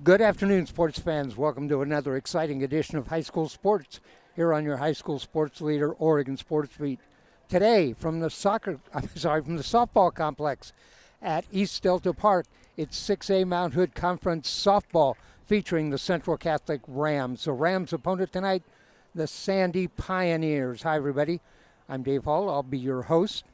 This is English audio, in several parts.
Good afternoon, sports fans. Welcome to another exciting edition of High School Sports here on your high school sports leader, Oregon Sports Beat. Today, from the softball complex at East Delta Park, it's 6A Mount Hood Conference softball featuring the Central Catholic Rams. The Rams' opponent tonight, the Sandy Pioneers. Hi, everybody. I'm Dave Hall. I'll be your host.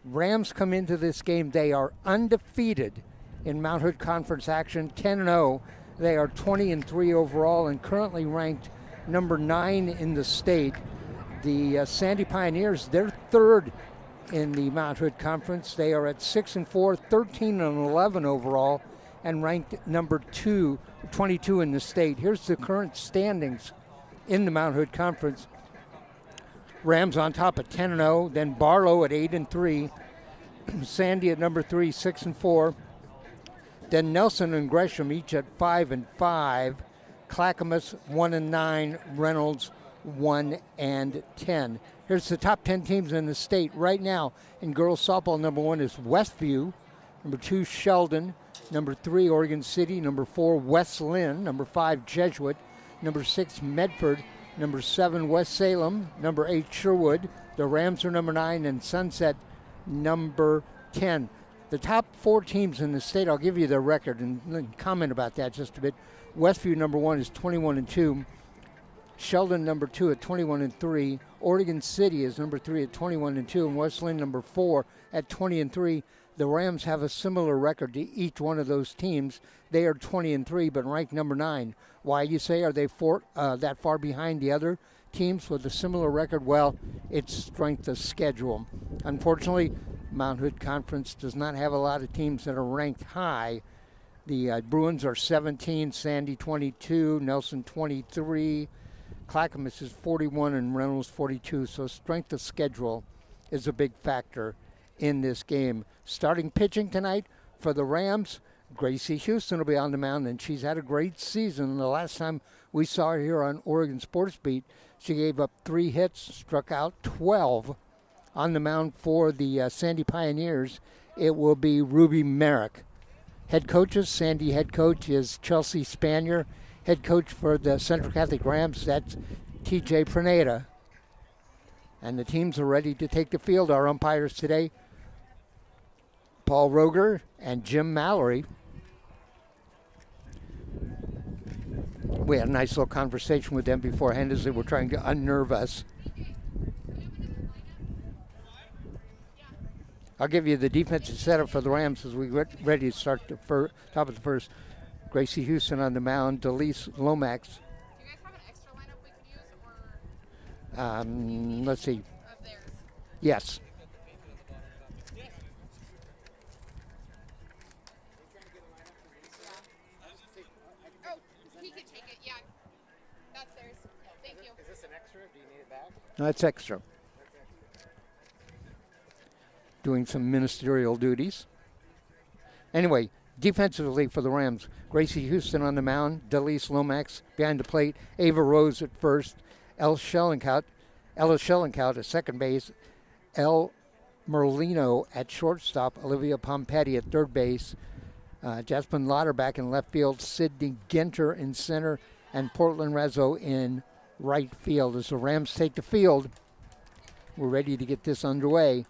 Rams come into this game. They are undefeated in Mount Hood Conference action, 10-0. They are 20-3 overall and currently ranked number 9 in the state. The Sandy Pioneers, they're third in the Mount Hood Conference. They are at 6-4, 13-11 overall, and ranked number 22 in the state. Here's the current standings in the Mount Hood Conference. Rams on top at 10-0, then Barlow at 8-3, Sandy at number 3, 6-4. Then Nelson and Gresham each at 5-5. Clackamas 1-9. Reynolds 1-10. Here's the top 10 teams in the state right now. In girls softball, number 1 is Westview. Number 2, Sheldon. Number 3, Oregon City. Number 4, West Lynn. Number 5, Jesuit. Number 6, Medford. Number 7, West Salem. Number 8, Sherwood. The Rams are number 9, and Sunset number 10. The top 4 teams in the state, I'll give you their record and comment about that just a bit. Westview number 1 is 21-2. Sheldon number 2 at 21-3. Oregon City is number 3 at 21-2, and West Lynn number 4 at 20-3. The Rams have a similar record to each one of those teams. They are 20-3, but ranked number 9. Why, you say, are they that far behind the other teams with a similar record? Well, it's strength of schedule. Unfortunately, Mount Hood Conference does not have a lot of teams that are ranked high. The Bruins are 17, Sandy 22, Nelson 23, Clackamas is 41, and Reynolds 42. So strength of schedule is a big factor in this game. Starting pitching tonight for the Rams, Gracie Houston will be on the mound, and she's had a great season. The last time we saw her here on Oregon Sports Beat, she gave up 3 hits, struck out 12. On the mound for the Sandy Pioneers, it will be Ruby Merrick. Head coaches, Sandy head coach is Chelsea Spanier. Head coach for the Central Catholic Rams, that's TJ Praneda. And the teams are ready to take the field. Our umpires today, Paul Roger and Jim Mallory. We had a nice little conversation with them beforehand as they were trying to unnerve us. I'll give you the defensive setup for the Rams as we get ready to start the top of the first. Gracie Houston on the mound, Delise Lomax. Do you guys have an extra lineup we could use, or? Let's see. Of theirs? Yes. Oh, he could take it, yeah. That's theirs. Thank you. Is this an extra? Do you need it back? No, that's extra. Doing some ministerial duties. Anyway, defensively for the Rams, Gracie Houston on the mound, Delise Lomax behind the plate, Ava Rose at first, Ella Schellenkout at second base, El Merlino at shortstop, Olivia Pompetti at third base, Jasmine Lauterbach in left field, Sydney Ginter in center, and Portland Rezzo in right field. As the Rams take the field, we're ready to get this underway.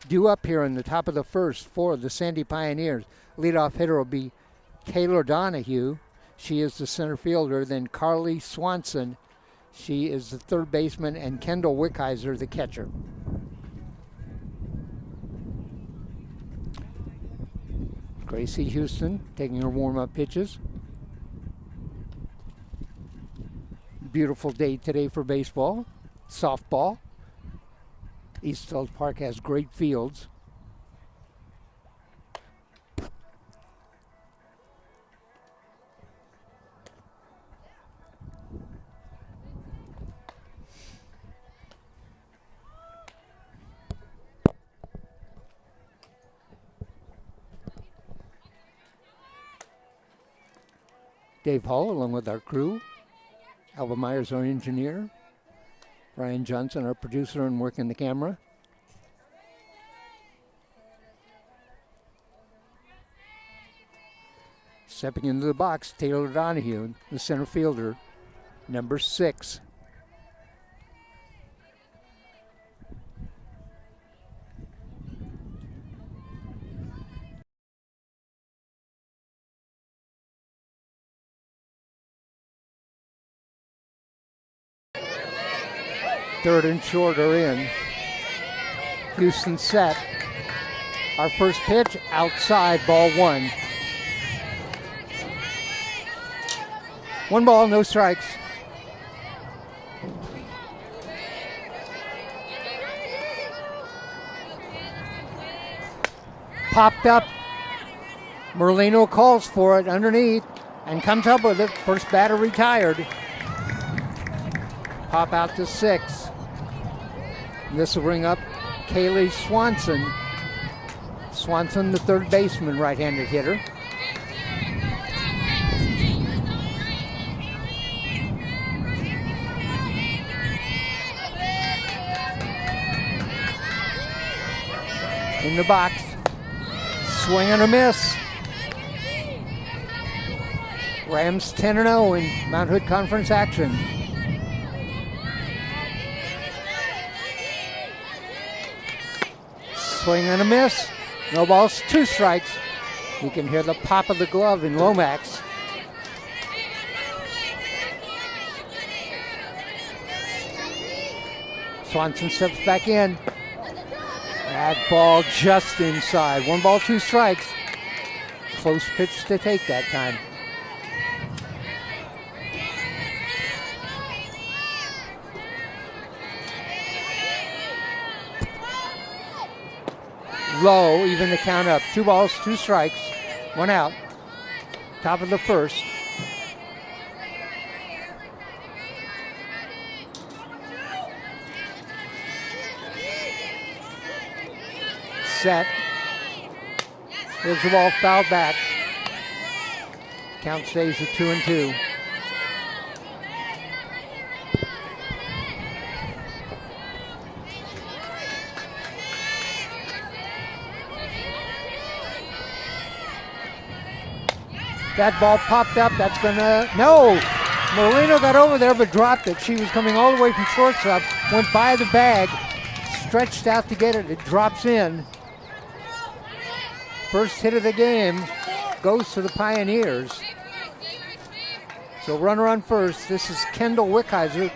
Due up here in the top of the first for the Sandy Pioneers. Leadoff hitter will be Taylor Donahue. She is the center fielder. Then Carly Swanson. She is the third baseman. And Kendall Wickheiser, the catcher. Gracie Houston taking her warm-up pitches. Beautiful day today for baseball, softball. East Delta Park has great fields. Dave Hall, along with our crew. Alva Myers, our engineer. Ryan Johnson, our producer and working the camera. Stepping into the box, Taylor Donahue, the center fielder, number 6. Third and short are in. Houston set. Our first pitch, outside, ball 1. 1 ball, no strikes. Popped up. Merlino calls for it underneath and comes up with it. First batter retired. Pop out to 6. And this will bring up Kaylee Swanson. Swanson, the third baseman, right-handed hitter. In the box, swing and a miss. Rams 10-0 in Mount Hood Conference action. Swing and a miss. No balls, 2 strikes. You can hear the pop of the glove in Lomax. Swanson steps back in. That ball just inside. 1 ball, 2 strikes. Close pitch to take that time. Low, even the count up. 2 balls, 2 strikes, 1 out. Top of the first. Set. Here's the ball fouled back. Count stays at 2-2. That ball popped up. That's gonna, no! Molino got over there but dropped it. She was coming all the way from shortstop, went by the bag, stretched out to get it. It drops in. First hit of the game goes to the Pioneers. So runner on first. This is Kendall Wickheiser,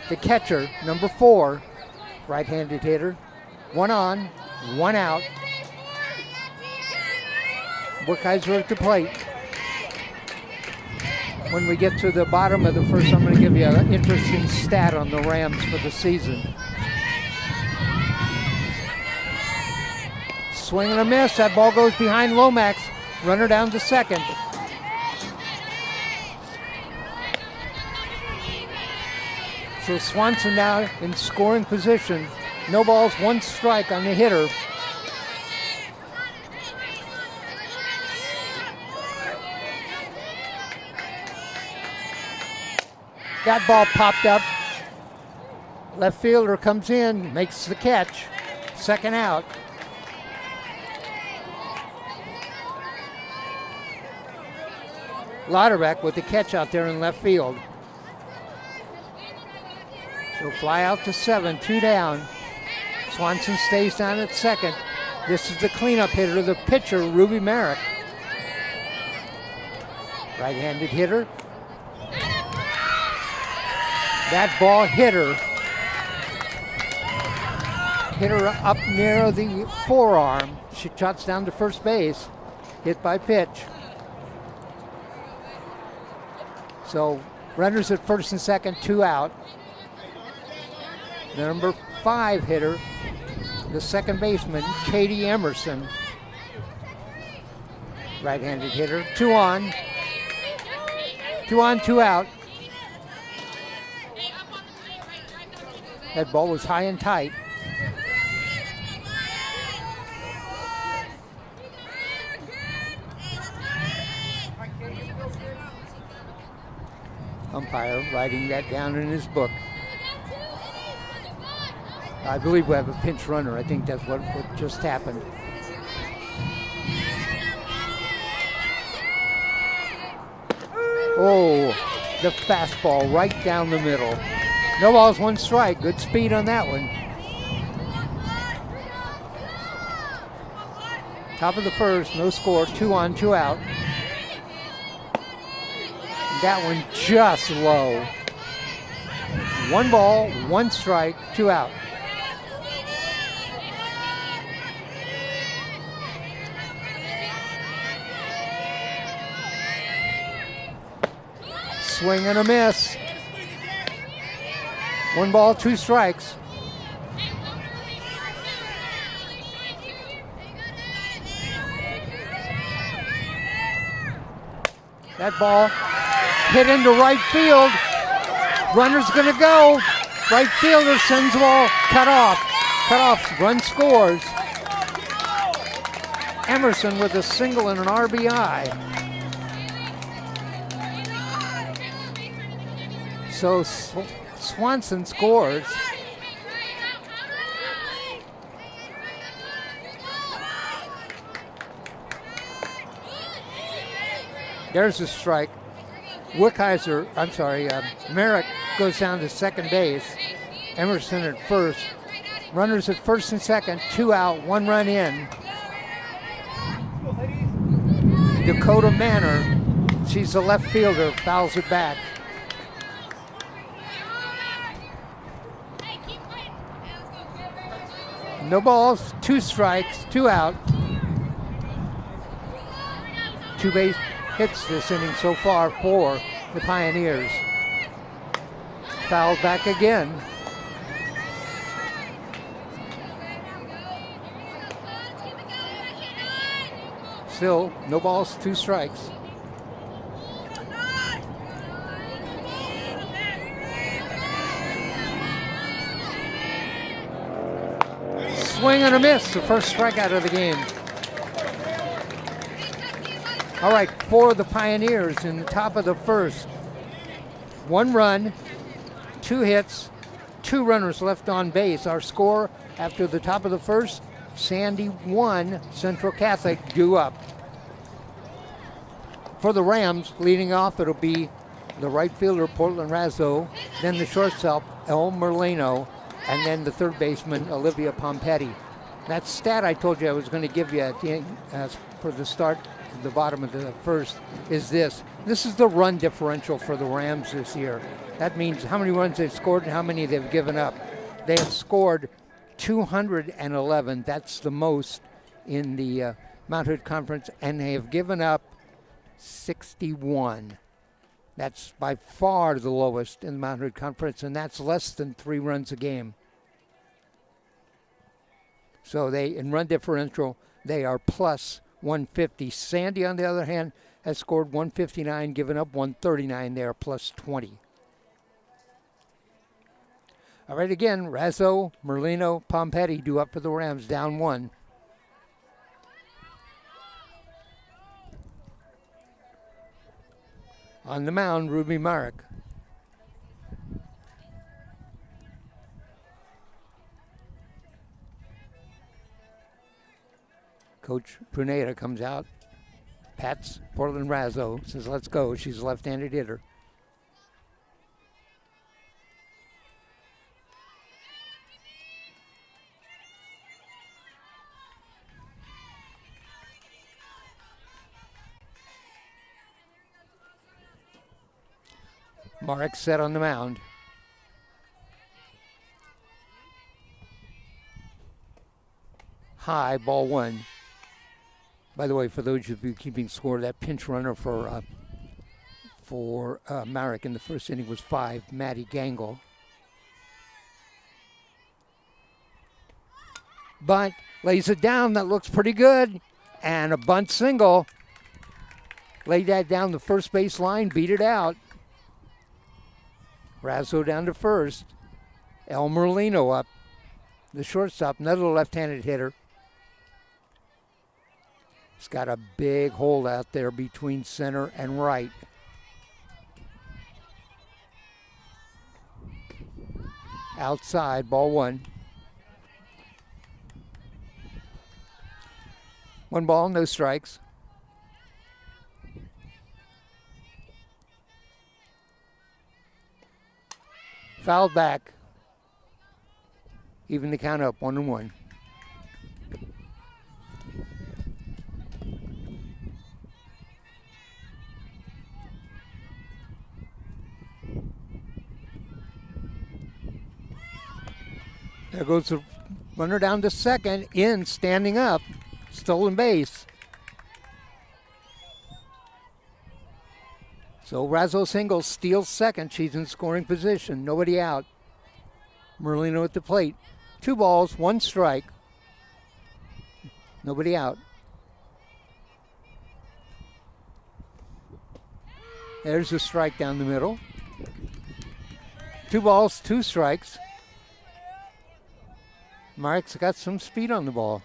the catcher, number 4, right-handed hitter. 1 on, 1 out. Wickheiser at the plate. When we get to the bottom of the first, I'm going to give you an interesting stat on the Rams for the season. Swing and a miss. That ball goes behind Lomax. Runner down to second. So Swanson now in scoring position. No balls, 1 strike on the hitter. That ball popped up. Left fielder comes in, makes the catch. Second out. Lauterbach with the catch out there in left field. So fly out to 7, 2 down. Swanson stays down at second. This is the cleanup hitter, the pitcher, Ruby Merrick. Right-handed hitter. That ball hit her up near the forearm. She trots down to first base, hit by pitch. So runners at first and second, 2 out. The number 5 hitter, the second baseman, Katie Emerson. Right-handed hitter, 2 on. 2 out. That ball was high and tight. Umpire writing that down in his book. I believe we have a pinch runner. I think that's what just happened. Oh, the fastball right down the middle. No balls, one strike. Good speed on that one. Top of the first, no score, 2 on, 2 out. That one just low. 1 ball, 1 strike, 2 out. Swing and a miss. 1 ball, 2 strikes. That ball hit into right field. Runner's gonna go. Right fielder sends the ball cut off. Cut off, run scores. Emerson with a single and an RBI. So Swanson scores. There's a strike. Merrick goes down to second base. Emerson at first. Runners at first and second, 2 out, 1 run in. Dakota Manor, she's the left fielder, fouls it back. No balls, 2 strikes, 2 out. 2 base hits this inning so far for the Pioneers. Fouled back again. Still, no balls, 2 strikes. Swing and a miss, the first strikeout of the game. All right, for the Pioneers in the top of the first. 1 run, 2 hits, 2 runners left on base. Our score after the top of the first, Sandy 1, Central Catholic 2 up. For the Rams, leading off, it'll be the right fielder, Portland Razzo, then the shortstop, El Merlino, and then the third baseman, Olivia Pompetti. That stat I told you I was going to give you at the end, for the start, the bottom of the first, is this. This is the run differential for the Rams this year. That means how many runs they've scored and how many they've given up. They have scored 211. That's the most in the Mount Hood Conference, and they have given up 61. That's by far the lowest in the Mount Hood Conference, and that's less than 3 runs a game. So they, in run differential, they are plus 150. Sandy, on the other hand, has scored 159, given up 139. They are plus 20. All right, again, Razzo, Merlino, Pompetti do up for the Rams, down 1. On the mound, Ruby Marek. Coach Pruneda comes out, pats Portland Razzo, says, let's go. She's a left-handed hitter. Marek set on the mound. High, ball 1. By the way, for those of you keeping score, that pinch runner for Marek in the first inning was 5, Maddie Gangle. Bunt, lays it down, that looks pretty good. And a bunt single. Laid that down the first base line, beat it out. Razzo down to first. El Merlino up. The shortstop, another left-handed hitter. He's got a big hole out there between center and right. Outside, ball 1. 1 ball, no strikes. Fouled back. Even the count up, 1-1. There goes the runner down to second, in, standing up, stolen base. So Razzo Singles steals second. She's in scoring position. Nobody out. Merlino at the plate. 2 balls, 1 strike. Nobody out. There's a strike down the middle. 2 balls, 2 strikes. Mark's got some speed on the ball.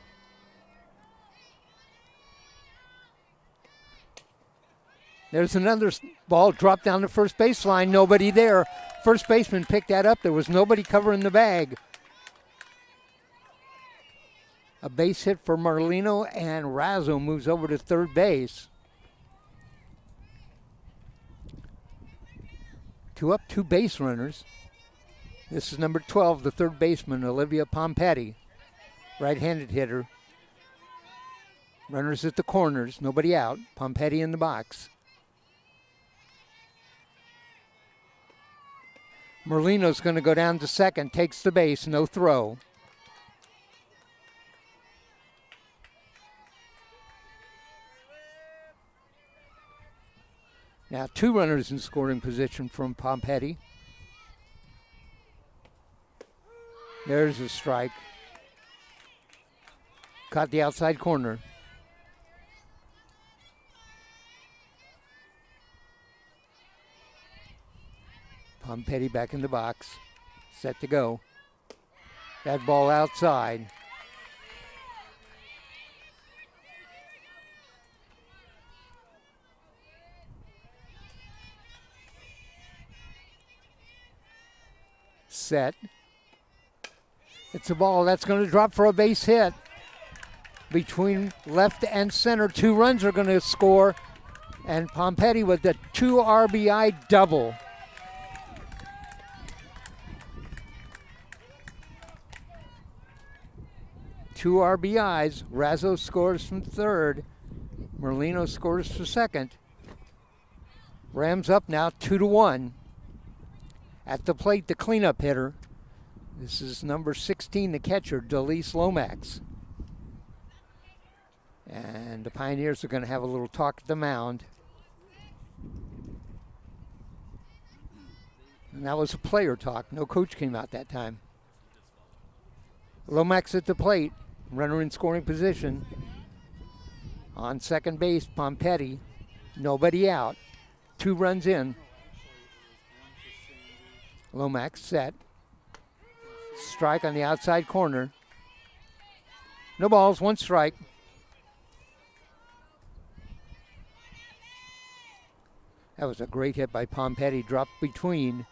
There's another ball dropped down the first baseline. Nobody there. First baseman picked that up. There was nobody covering the bag. A base hit for Merlino, and Razzo moves over to third base. 2 up, 2 base runners. This is number 12, the third baseman, Olivia Pompetti, right-handed hitter. Runners at the corners, nobody out. Pompetti in the box. Merlino's going to go down to second, takes the base, no throw. Now 2 runners in scoring position from Pompetti. There's a strike. Caught the outside corner. Pompetti back in the box. Set to go. That ball outside. Set. It's a ball that's going to drop for a base hit. Between left and center, 2 runs are going to score. And Pompetti with the 2 RBI double. Two RBIs. Razzo scores from third. Merlino scores for second. Rams up now 2-1. At the plate, the cleanup hitter. This is number 16, the catcher, Delise Lomax. And the Pioneers are going to have a little talk at the mound. And that was a player talk. No coach came out that time. Lomax at the plate. Runner in scoring position. On second base, Pompetti. Nobody out. 2 runs in. Lomax set. Strike on the outside corner. No balls, 1 strike. That was a great hit by Pompetti. Dropped between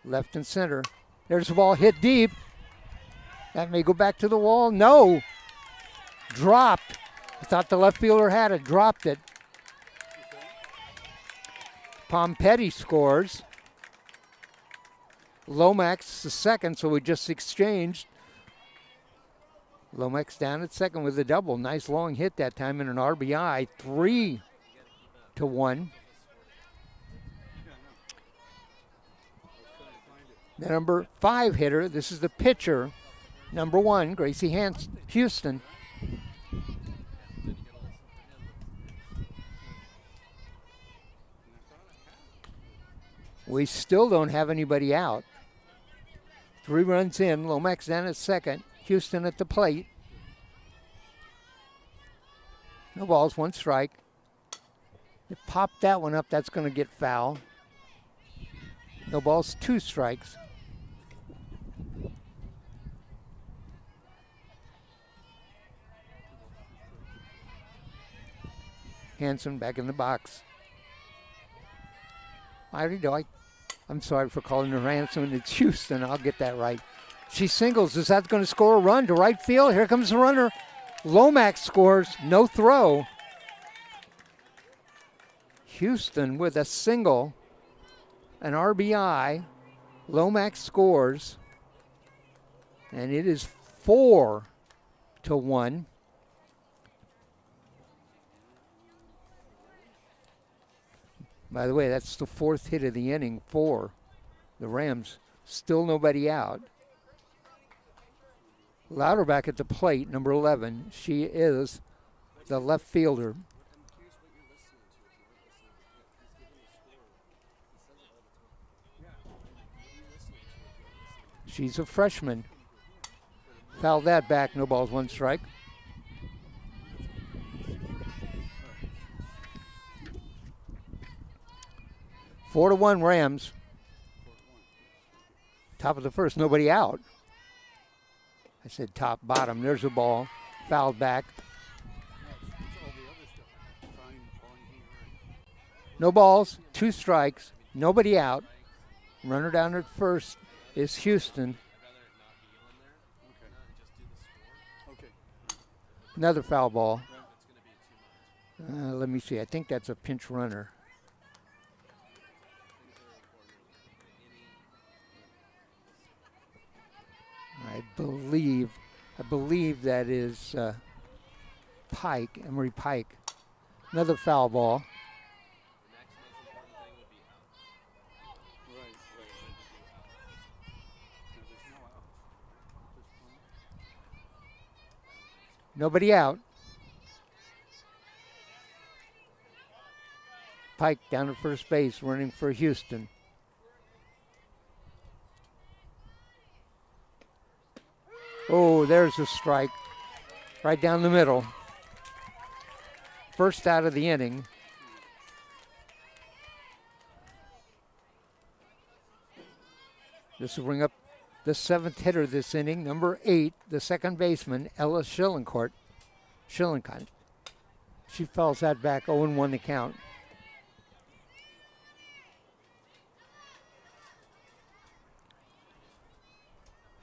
left and center. There's the ball hit deep. That may go back to the wall. No. Dropped. I thought the left fielder had it. Dropped it. Pompetti scores. Lomax the second, so we just exchanged. Lomax down at second with a double. Nice long hit that time in an RBI. 3-1. The number 5 hitter, this is the pitcher, number 1, Gracie Houston. We still don't have anybody out. 3 runs in, Lomax down at second, Houston at the plate. No balls, 1 strike. They popped that one up, that's going to get foul. No balls, 2 strikes. Hanson back in the box. I'm sorry for calling her Hanson. It's Houston. I'll get that right. She singles. Is that going to score a run to right field? Here comes the runner. Lomax scores. No throw. Houston with a single, an RBI, Lomax scores, and it is 4-1. By the way, that's the fourth hit of the inning for the Rams. Still nobody out. Louderback at the plate, number 11. She is the left fielder. She's a freshman. Fouled that back, no balls, one strike. Four to one Rams. Top of the first, nobody out. I said top, bottom. There's a ball. Fouled back. No balls, two strikes, nobody out. Runner down at first is Houston. Another foul ball. Let me see. I think that's a pinch runner. I believe that is Pike, Emery Pike. Another foul ball. Nobody out. Pike down at first base, running for Houston. Oh, there's a strike right down the middle. First out of the inning. This will bring up the seventh hitter this inning, number 8, the second baseman, Ella Schillinkott. She fouls that back, 0-1 the count.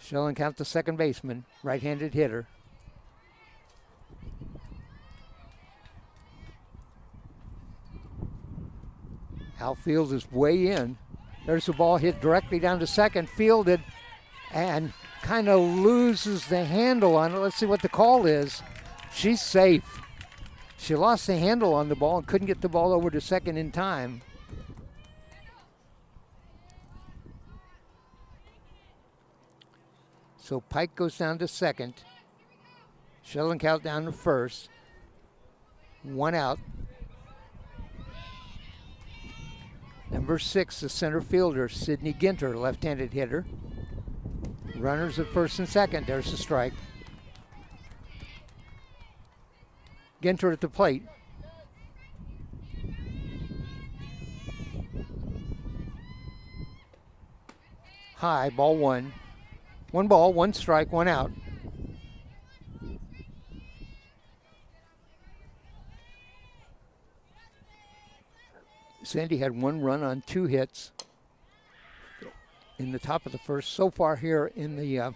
Schillinkott, the second baseman, right-handed hitter. Outfield is way in. There's the ball hit directly down to second, fielded, and kind of loses the handle on it. Let's see what the call is. She's safe. She lost the handle on the ball and couldn't get the ball over to second in time. So Pike goes down to second. Schillinkott down to first. One out. Number 6, the center fielder, Sydney Ginter, left-handed hitter. Runners at first and second. There's the strike. Ginter at the plate. High, ball one. One ball, one strike, one out. Sandy had one run on 2 hits in the top of the first. So far here in the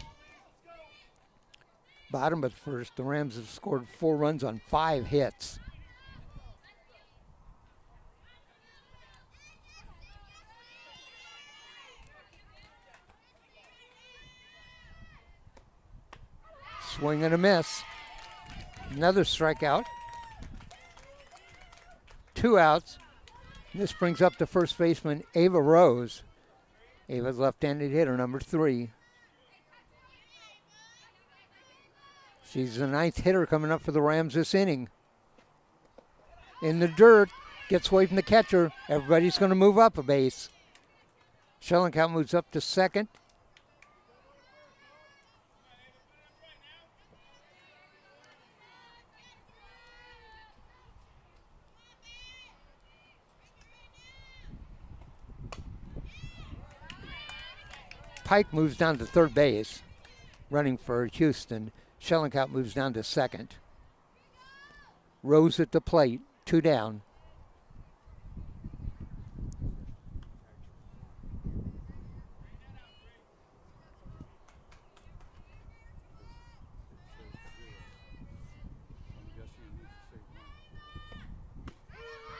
bottom of the first, the Rams have scored 4 runs on 5 hits. Swing and a miss. Another strikeout. 2 outs. This brings up the first baseman, Ava Rose. Ava's left-handed hitter, number 3. She's the 9th hitter coming up for the Rams this inning. In the dirt, gets away from the catcher. Everybody's going to move up a base. Schillinkott moves up to second. Pike moves down to third base, running for Houston. Schillinkott moves down to second. Rose at the plate, 2 down.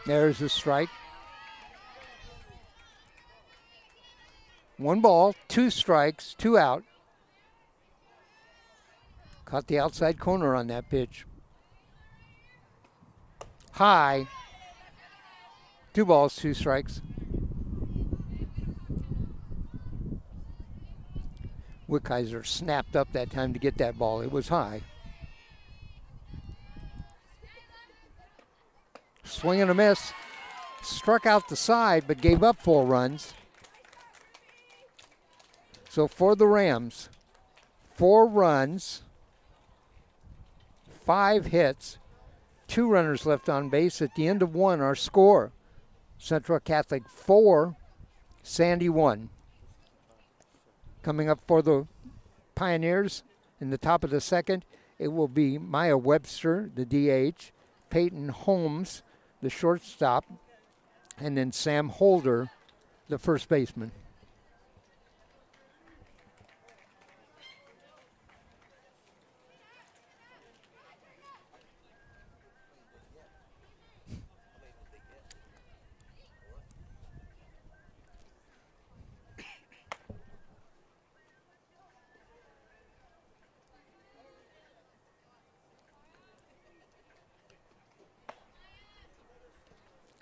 There's a strike. 1 ball, 2 strikes, 2 out. Caught the outside corner on that pitch. High. 2 balls, 2 strikes. Wickheiser snapped up that time to get that ball. It was high. Swing and a miss. Struck out the side, but gave up 4 runs. So for the Rams, 4 runs, 5 hits, 2 runners left on base. At the end of 1, our score, Central Catholic 4, Sandy 1. Coming up for the Pioneers in the top of the second, it will be Maya Webster, the DH, Peyton Holmes, the shortstop, and then Sam Holder, the first baseman.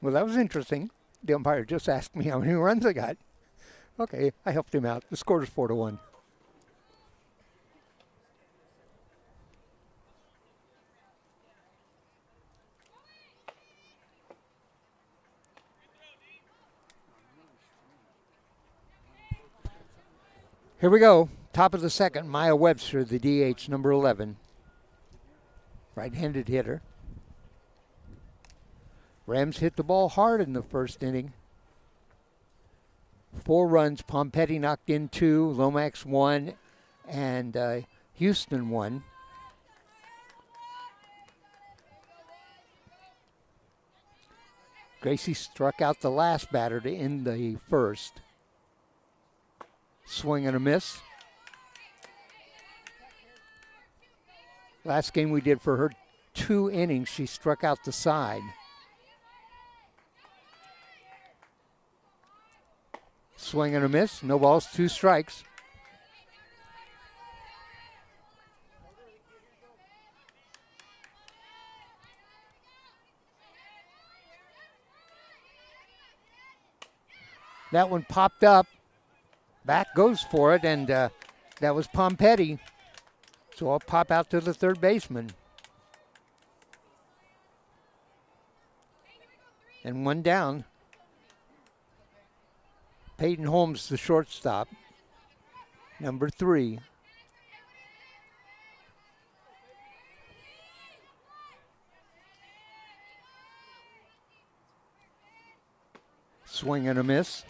Well, that was interesting. The umpire just asked me how many runs I got. Okay, I helped him out. The score is 4-1. Here we go. Top of the second, Maya Webster, the DH, number 11. Right-handed hitter. Rams hit the ball hard in the first inning. 4 runs. Pompetti knocked in 2, Lomax 1, and Houston 1. Gracie struck out the last batter to end the first. Swing and a miss. Last game we did for her 2 innings, she struck out the side. Swing and a miss. No balls, 2 strikes. That one popped up. Back goes for it, and that was Pompetti. So I'll pop out to the third baseman. And 1 down. Peyton Holmes, the shortstop, number 3. Swing and a miss.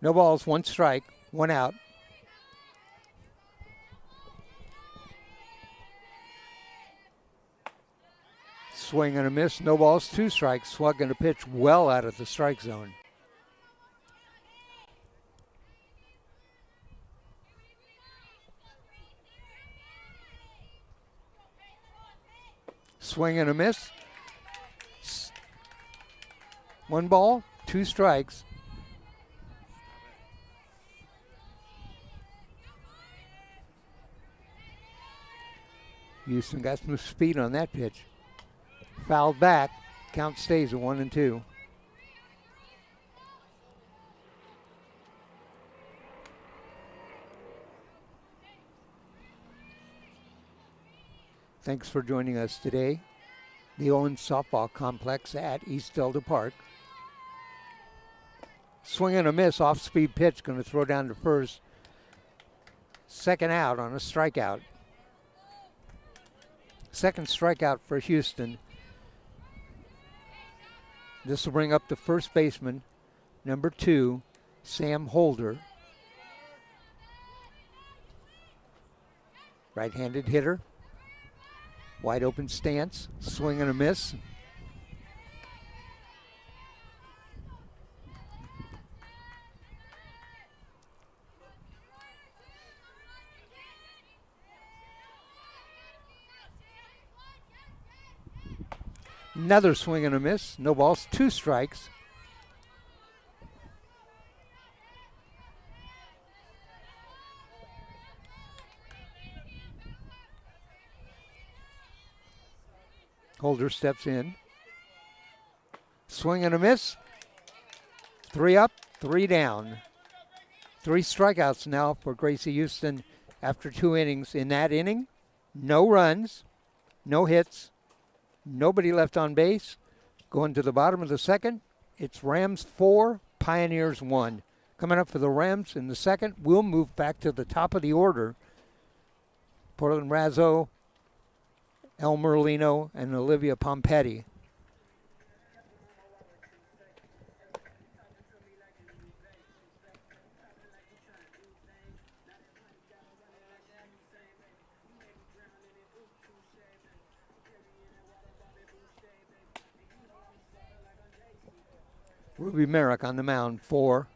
No balls, 1 strike, 1 out. Swing and a miss, no balls, 2 strikes. Swung and a pitch well out of the strike zone. Swing and a miss. 1 ball, 2 strikes. Houston got some speed on that pitch. Fouled back. Count stays at 1-2. Thanks for joining us today. The Owens Softball Complex at East Delta Park. Swing and a miss, off-speed pitch, going to throw down to first. Second out on a strikeout. Second strikeout for Houston. This will bring up the first baseman, number 2, Sam Holder. Right-handed hitter. Wide open stance. Swing and a miss. Another swing and a miss. No balls, 2 strikes. Holder steps in. Swing and a miss. 3 up, 3 down. 3 strikeouts now for Gracie Houston after 2 innings. In that inning, no runs, no hits, nobody left on base. Going to the bottom of the second, it's Rams 4, Pioneers 1. Coming up for the Rams in the second, we'll move back to the top of the order. Portland Razzo, El Merlino, and Olivia Pompetti. Ruby Merrick on the mound for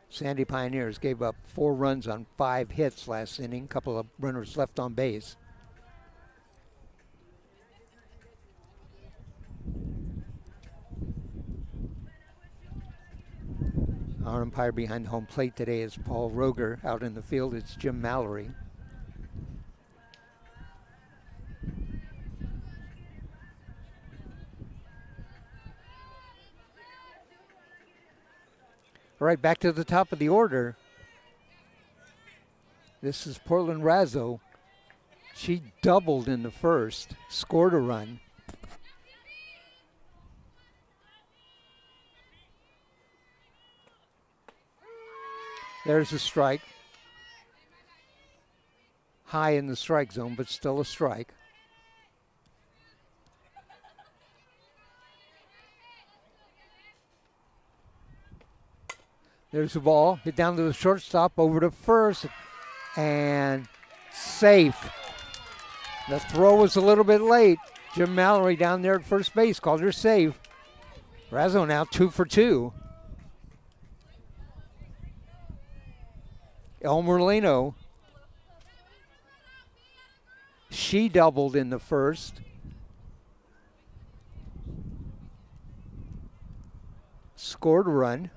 Sandy Pioneers. Gave up 4 runs on 5 hits last inning. Couple of runners left on base. Our umpire behind home plate today is Paul Roger. Out in the field, it's Jim Mallory. All right, back to the top of the order. This is Portland Razzo. She doubled in the first, scored a run. There's a strike. High in the strike zone, but still a strike. There's the ball, hit down to the shortstop, over to first, and safe. The throw was a little bit late. Jim Mallory down there at first base called her safe. Razzo now 2 for 2. El Merlino, she doubled in the first. Scored a run.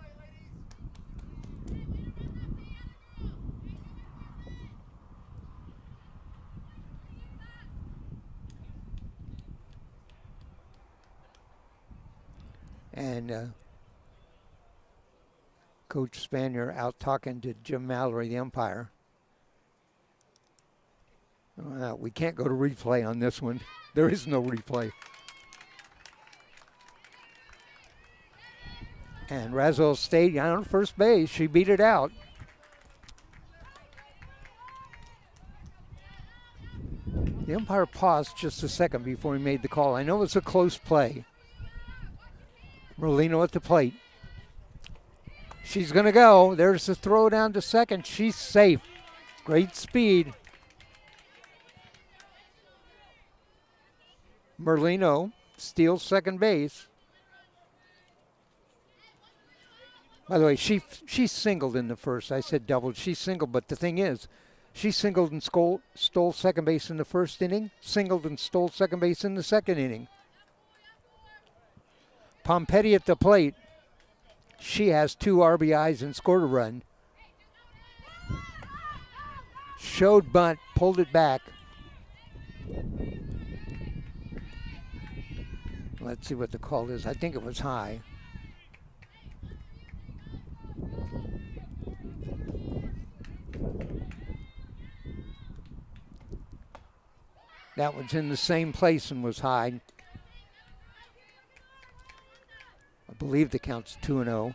And Coach Spanier out talking to Jim Mallory, the umpire. We can't go to replay on this one. There is no replay. And Razzo stayed on first base. She beat it out. The umpire paused just a second before he made the call. I know it was a close play. Merlino at the plate. She's going to go. There's the throw down to second. She's safe. Great speed. Merlino steals second base. By the way, she singled in the first. I said doubled. She singled, but the thing is, she singled and stole second base in the first inning, singled and stole second base in the second inning. Pompetti at the plate. She has 2 RBIs and scored a run. Showed bunt, pulled it back. Let's see what the call is. I think it was high. That one's in the same place and was high. I believe the count's 2-0.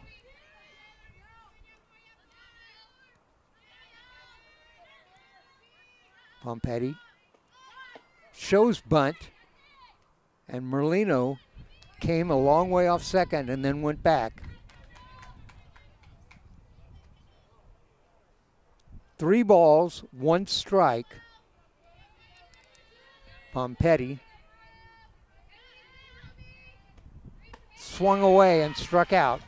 Pompetti shows bunt, and Merlino came a long way off second and then went back. 3 balls, 1 strike. Pompetti swung away and struck out.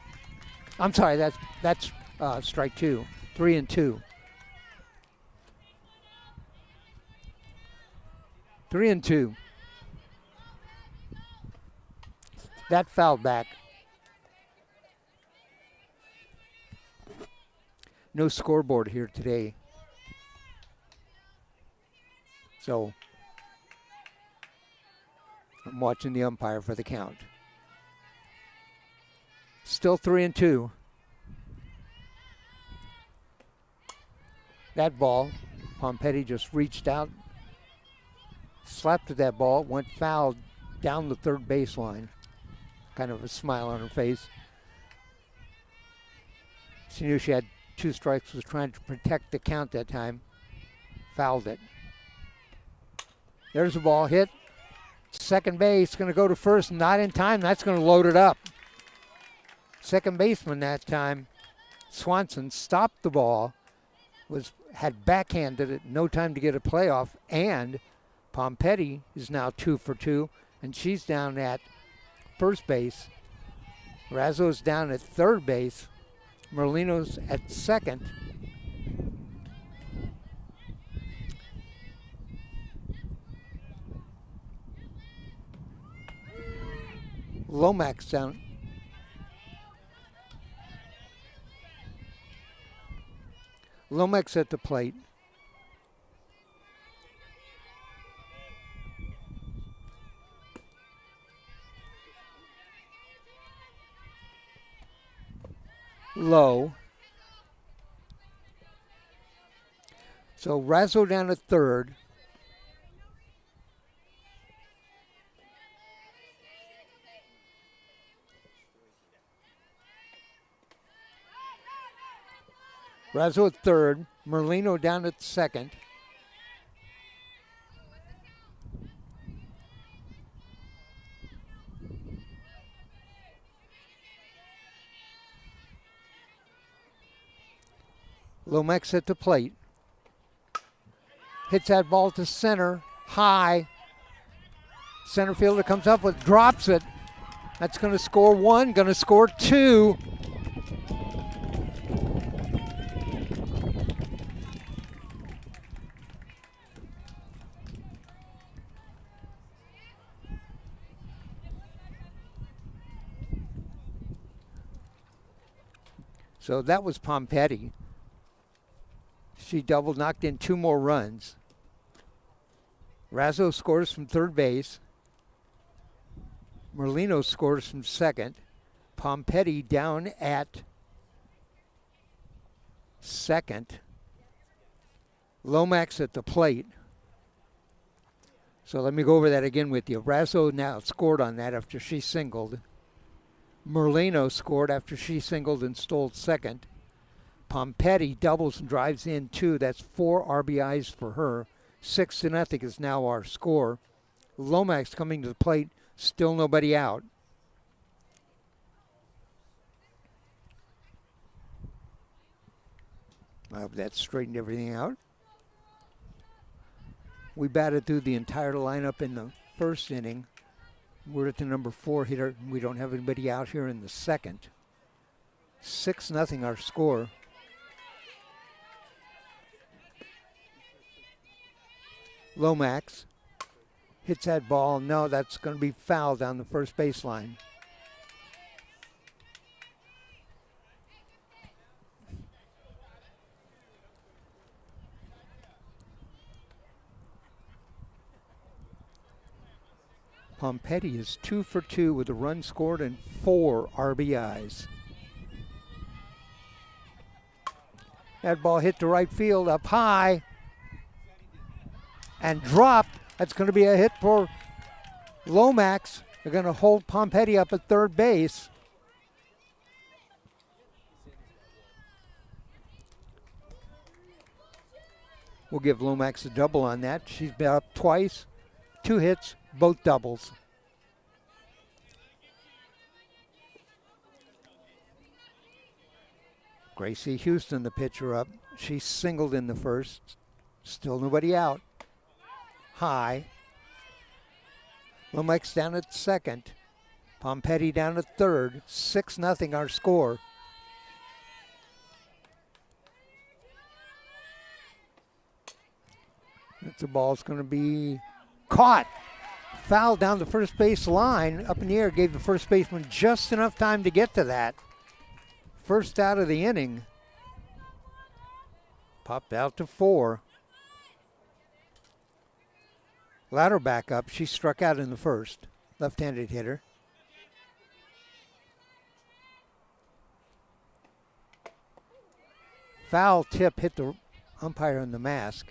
I'm sorry, that's strike 2. 3-2. 3-2. That fouled back. No scoreboard here today. So I'm watching the umpire for the count. Still 3-2. That ball, Pompetti just reached out, slapped at that ball, went foul down the third baseline. Kind of a smile on her face. She knew she had 2 strikes, was trying to protect the count that time. Fouled it. There's the ball hit. Second base, going to go to first, not in time. That's going to load it up. Second baseman that time, Swanson, stopped the ball, had backhanded it, no time to get a playoff, and Pompetti is now 2 for 2, and she's down at first base. Razzo's down at third base. Merlino's at second. Lomax down. Lomax at the plate. Low. So Razzo down at third. Razzo at third. Merlino down at second. Lomax at the plate. Hits that ball to center, high. Center fielder comes up with, drops it. That's going to score 1, going to score 2. So that was Pompetti. She doubled, knocked in 2 more runs. Razzo scores from third base. Merlino scores from second. Pompetti down at second. Lomax at the plate. So let me go over that again with you. Razzo now scored on that after she singled. Merlino scored after she singled and stole second. Pompetti doubles and drives in 2. That's 4 RBIs for her. 6-0 is now our score. Lomax coming to the plate, still nobody out. I hope that straightened everything out. We batted through the entire lineup in the first inning. We're at the number 4 hitter. We don't have anybody out here in the second. 6-0 our score. Lomax hits that ball. No, that's going to be foul down the first baseline. Pompetti is 2 for 2 with a run scored and 4 RBIs. That ball hit to right field up high and dropped. That's going to be a hit for Lomax. They're going to hold Pompetti up at third base. We'll give Lomax a double on that. She's been up twice, 2 hits, both doubles. Gracie Houston, the pitcher, up. She singled in the first. Still nobody out. High. Lomax down at second. Pompetti down at third. 6-0 our score. The ball's going to be caught. foul down the first base line, up in the air, gave the first baseman just enough time to get to that. First out of the inning. Popped out to 4. Louderback up. She struck out in the first. Left-handed hitter. Foul tip hit the umpire in the mask.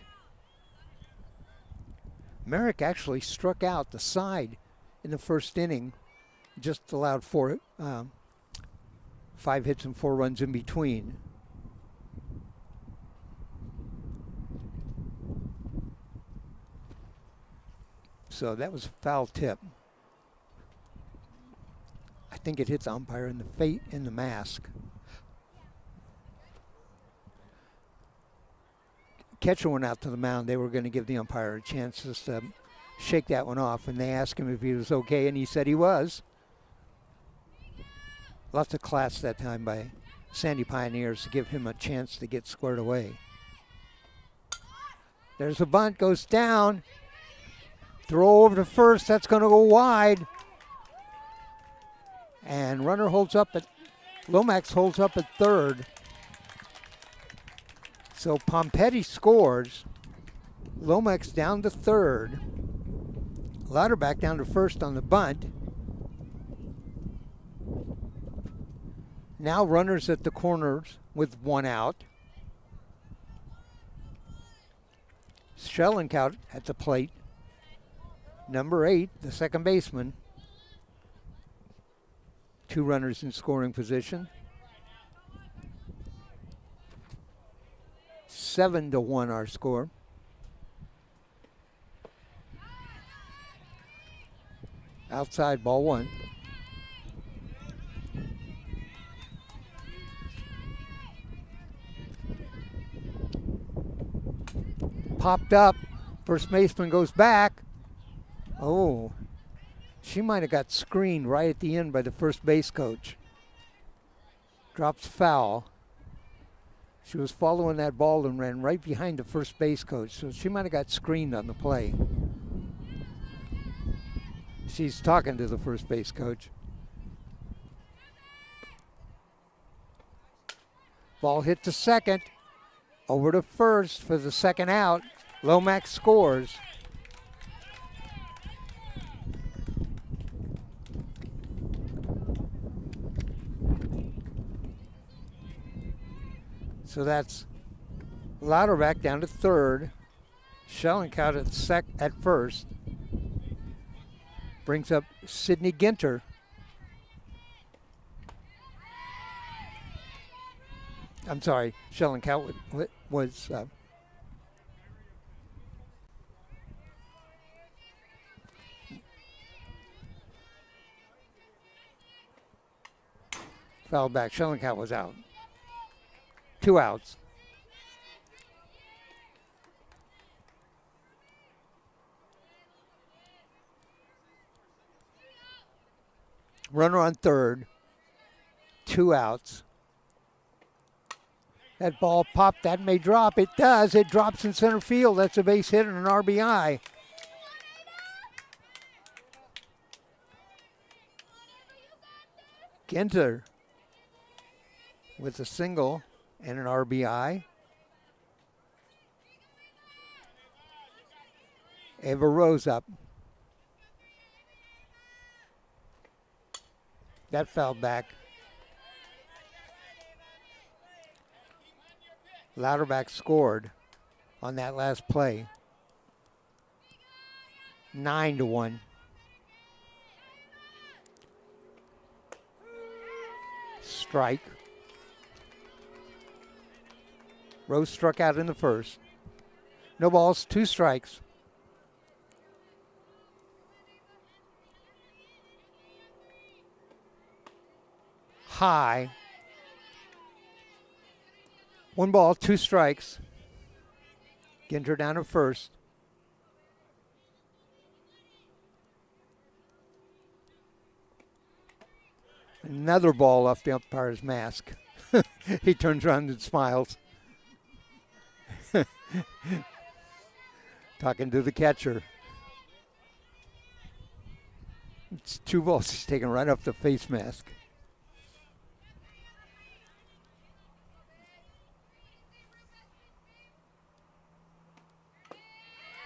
Merrick actually struck out the side in the first inning. Just allowed 5 hits and 4 runs in between. So that was a foul tip. I think it hits the umpire in the mask. Catcher went out to the mound. They were going to give the umpire a chance just to shake that one off, and they asked him if he was okay, and he said he was. Lots of class that time by Sandy Pioneers to give him a chance to get squared away. There's a bunt, goes down. Throw over to first, that's going to go wide. And runner holds up at, Lomax holds up at third. So Pompetti scores. Lomax down to third. Louderback down to first on the bunt. Now runners at the corners with 1 out. Schellenkout at the plate. Number 8, the second baseman. 2 runners in scoring position. 7-1 our score. Outside, ball 1. Popped up. First baseman goes back. Oh, she might have got screened right at the end by the first base coach. Drops foul. She was following that ball and ran right behind the first base coach, so she might have got screened on the play. She's talking to the first base coach. Ball hit to second. Over to first for the second out. Lomax scores. So that's Louderback down to third. Schellenkout at first. Brings up Sydney Ginter. I'm sorry, Schellenkout was fouled back. Schellenkout was out. 2 outs. Runner on third. 2 outs. That ball popped. That may drop. It does. It drops in center field. That's a base hit and an RBI. Ginter with a single and an RBI. Ava Rose up. That fouled back. Louderback scored on that last play. 9-1. Strike. Rose struck out in the first. No balls, 2 strikes. High. 1 ball, 2 strikes. Ginter down at first. Another ball off the umpire's mask. He turns around and smiles. Talking to the catcher. It's 2 balls. He's taken right off the face mask.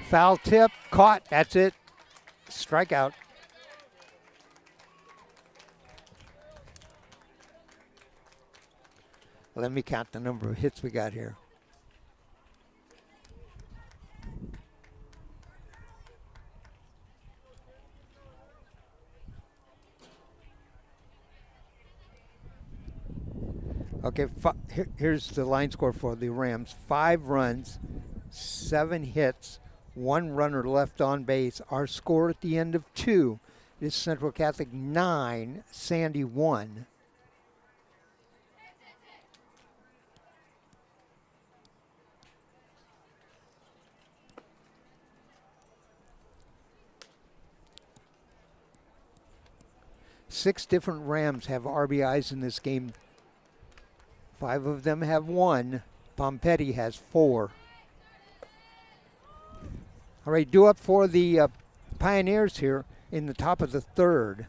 Foul tip, caught, that's it. Strikeout. Let me count the number of hits we got here. Okay, here's the line score for the Rams. 5 runs, 7 hits, 1 runner left on base. Our score at the end of 2 is Central Catholic 9, Sandy 1. Six different Rams have RBIs in this game. 5 of them have 1. Pompetti has 4. All right, due up for the Pioneers here in the top of the 3rd.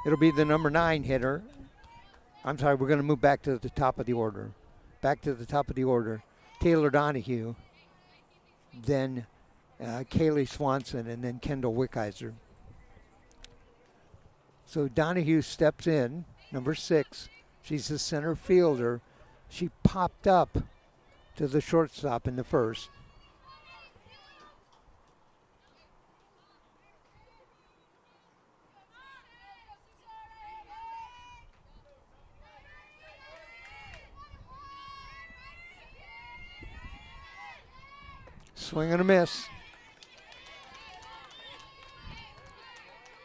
It'll be the number 9 hitter. I'm sorry, we're going to move back to the top of the order. Back to the top of the order. Taylor Donahue, then Kaylee Swanson, and then Kendall Wickheiser. So Donahue steps in, number 6. She's the center fielder. She popped up to the shortstop in the first. Swing and a miss.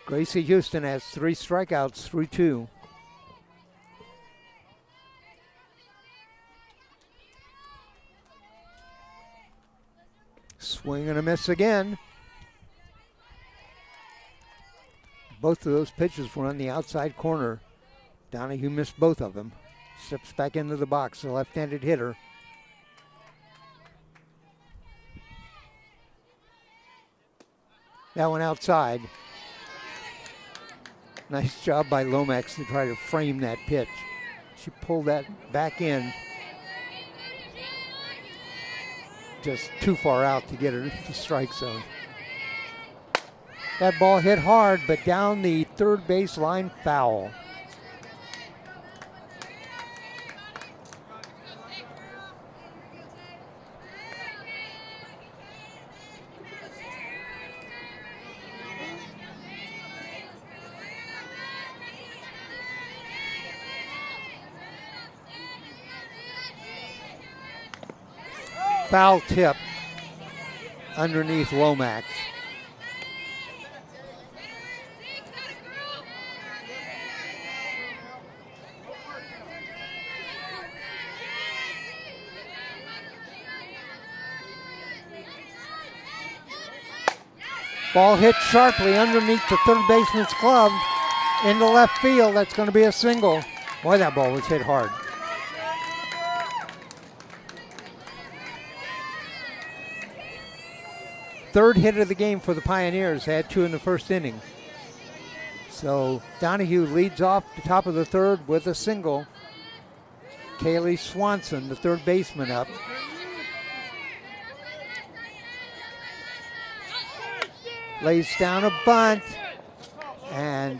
Gracie Houston has 3 strikeouts, 3-2. Swing and a miss again. Both of those pitches were on the outside corner. Donahue missed both of them. Steps back into the box, the left-handed hitter. That one outside. Nice job by Lomax to try to frame that pitch. She pulled that back in. Just too far out to get her to strike zone. That ball hit hard, but down the third base line, foul. Foul tip underneath Lomax. Ball hit sharply underneath the third baseman's glove into left field. That's going to be a single. Boy, that ball was hit hard. Third hit of the game for the Pioneers. They had 2 in the first inning. So Donahue leads off the top of the 3rd with a single. Kaylee Swanson, the third baseman, up. Lays down a bunt. And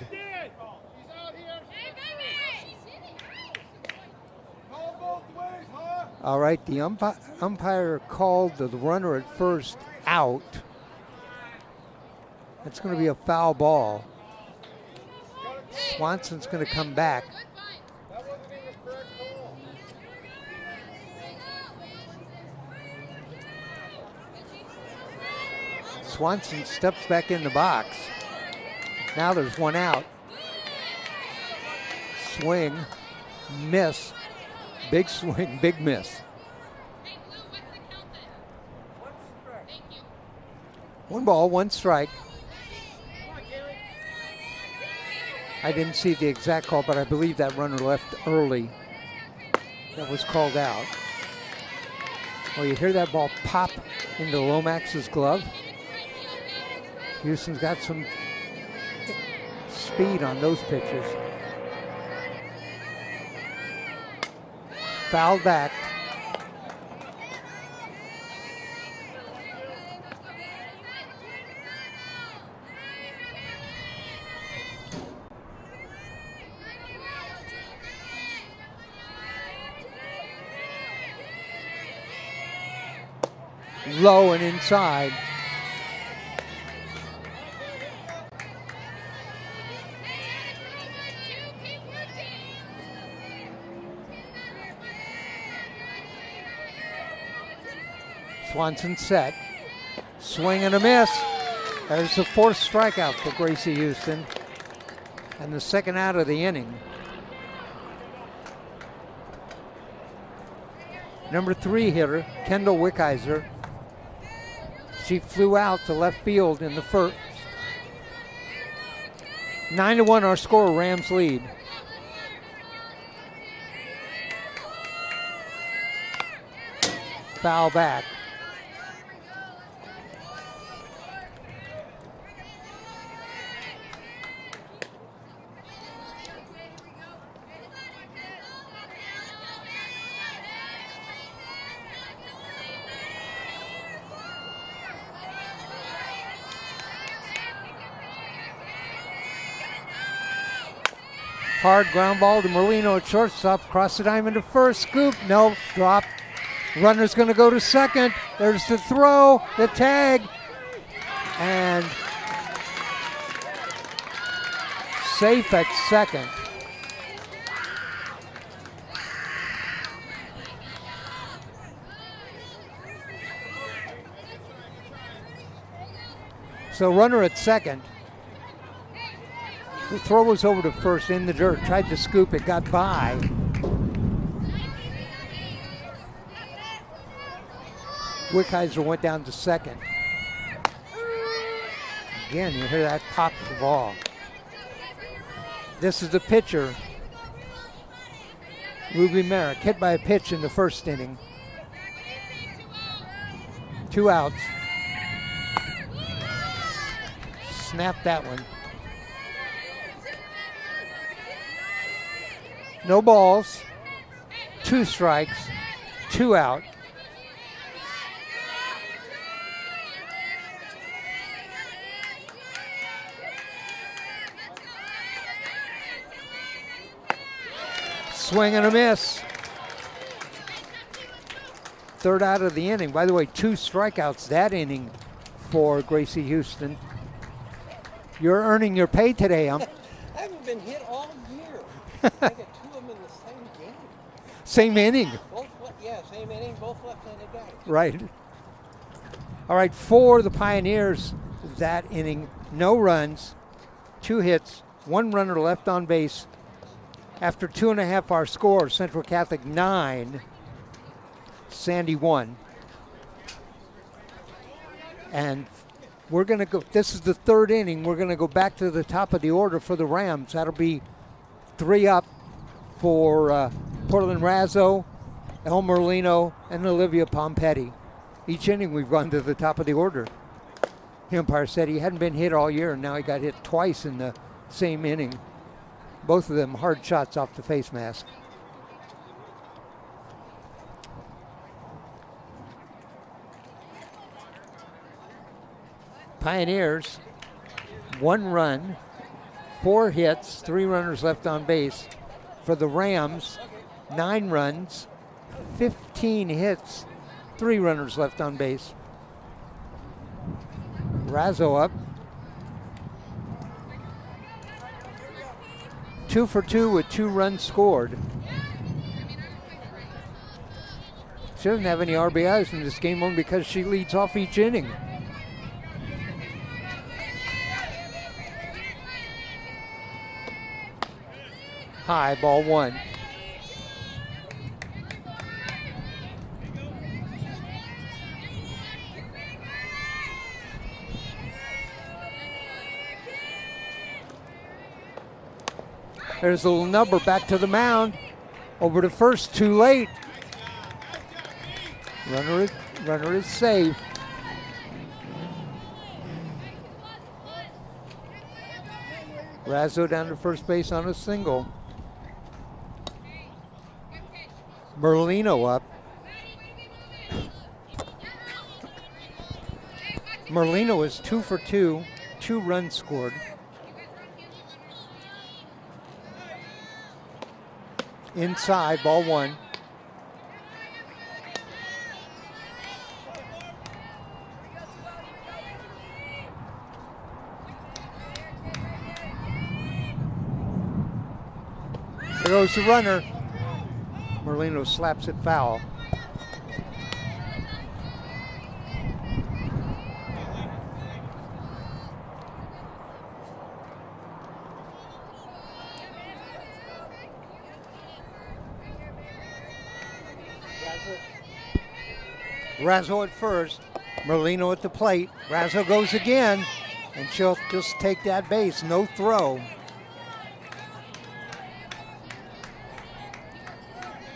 all right, the umpire called the runner at first out. That's going to be a foul ball. Swanson's going to come back. Swanson steps back in the box. Now there's 1 out. Swing, miss, big swing, big miss. 1 ball, 1 strike. I didn't see the exact call, but I believe that runner left early. That was called out. Well, you hear that ball pop into Lomax's glove. Houston's got some speed on those pitches. Fouled back. Low and inside. Swanson set. Swing and a miss. There's the fourth strikeout for Gracie Houston. And the second out of the inning. Number 3 hitter, Kendall Wickheiser. She flew out to left field in the first. 9-1 our score, Rams lead. Foul back. Hard ground ball to Merlino at shortstop. Cross the diamond to first. Scoop. No. Drop. Runner's going to go to second. There's the throw. The tag. And safe at second. So runner at second. The throw was over to first in the dirt. Tried to scoop it, got by. Wickheiser went down to second. Again, you hear that pop of the ball. This is the pitcher, Ruby Merrick, hit by a pitch in the first inning. 2 outs. Snap that one. No balls, 2 strikes, 2 out. Swing and a miss. Third out of the inning. By the way, 2 strikeouts that inning for Gracie Houston. You're earning your pay today. I haven't been hit all year. I got 2 of them in the same game. Same inning. Same inning, both left-handed guys. Right. All right, for the Pioneers that inning, no runs, 2 hits, 1 runner left on base. After 2.5 our score, Central Catholic 9, Sandy 1. And we're going to go, this is the 3rd inning. We're going to go back to the top of the order for the Rams. That'll be 3 up for Portland Razzo, El Merlino, and Olivia Pompetti. Each inning we've gone to the top of the order. The umpire said he hadn't been hit all year, and now he got hit twice in the same inning. Both of them hard shots off the face mask. Pioneers, 1 run, 4 hits, 3 runners left on base. For the Rams, 9 runs, 15 hits, 3 runners left on base. Razzo up. 2 for 2 with 2 runs scored. She doesn't have any RBIs in this game only because she leads off each inning. High, ball 1. There's a little number back to the mound. Over to first, too late. Runner is safe. Razzo down to first base on a single. Merlino up. Merlino is 2 for 2, 2 runs scored. Inside, ball 1. There goes the runner. Merlino slaps it foul. Razzo at first, Merlino at the plate. Razzo goes again, and she'll just take that base, no throw.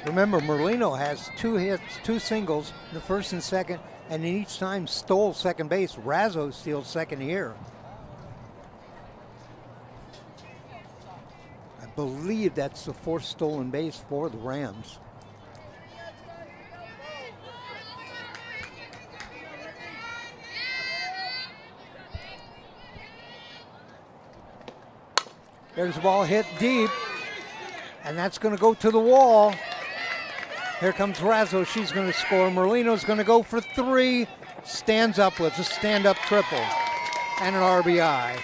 Remember, Merlino has 2 hits, 2 singles, the first and second, and each time stole second base. Razzo steals second here. I believe that's the 4th stolen base for the Rams. There's the ball hit deep, and that's going to go to the wall. Here comes Razzo. She's going to score. Merlino's going to go for 3. Stands up with a stand-up triple and an RBI.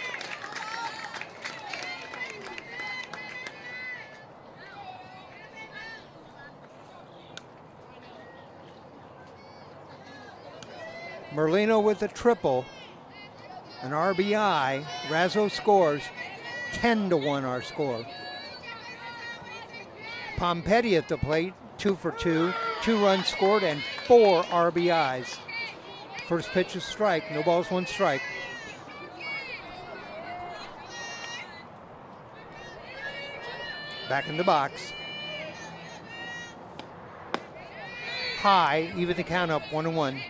Merlino with a triple, an RBI. Razzo scores. 10-1 our score. Pompetti at the plate, 2 for 2, 2 runs scored and 4 RBIs. First pitch is strike, no balls, 1 strike. Back in the box. High, even the count up, 1-1.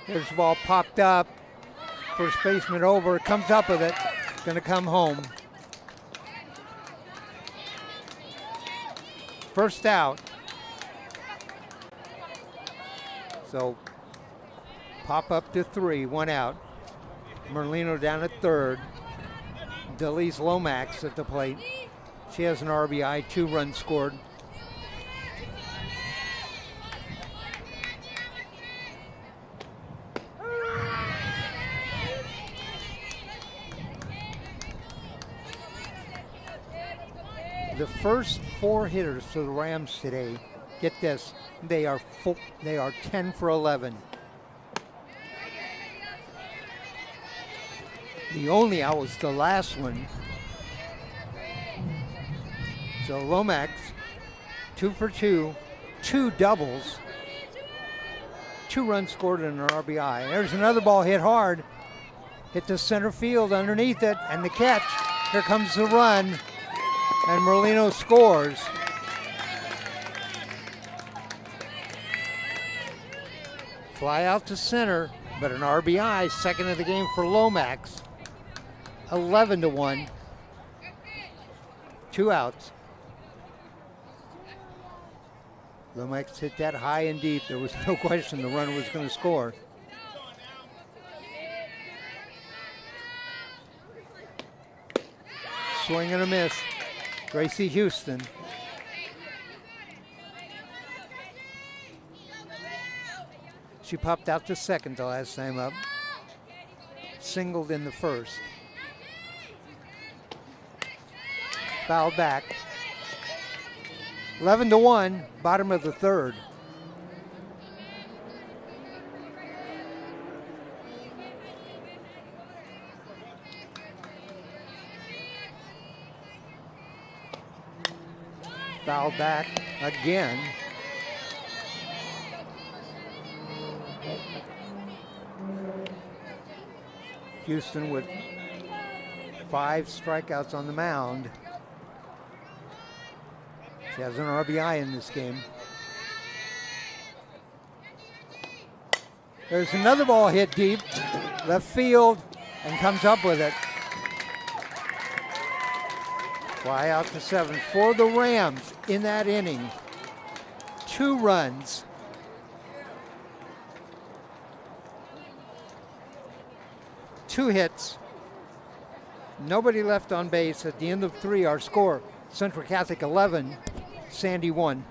There's the ball popped up. First baseman over, comes up with it. Going to come home. First out. So pop up to 3, 1 out. Merlino down at third. Delise Lomax at the plate. She has an RBI, 2 runs scored. The first 4 hitters for the Rams today, get this, they are 10 for 11. The only out was the last one. So Lomax, 2 for 2, 2 doubles, 2 runs scored and an RBI. There's another ball hit hard, hit the center field underneath it, and the catch. Here comes the run. And Merlino scores. Fly out to center, but an RBI, second of the game for Lomax. 11-1. 2 outs. Lomax hit that high and deep. There was no question the runner was going to score. Swing and a miss. Gracie Houston. She popped out to second the last time up. Singled in the first. Fouled back. 11-1, bottom of the third. Foul back again. Houston with 5 strikeouts on the mound. She has an RBI in this game. There's another ball hit deep, left field, and comes up with it. Fly out to 7 for the Rams in that inning. 2 runs. Two hits. Nobody left on base. At the end of 3, our score, Central Catholic 11, Sandy 1.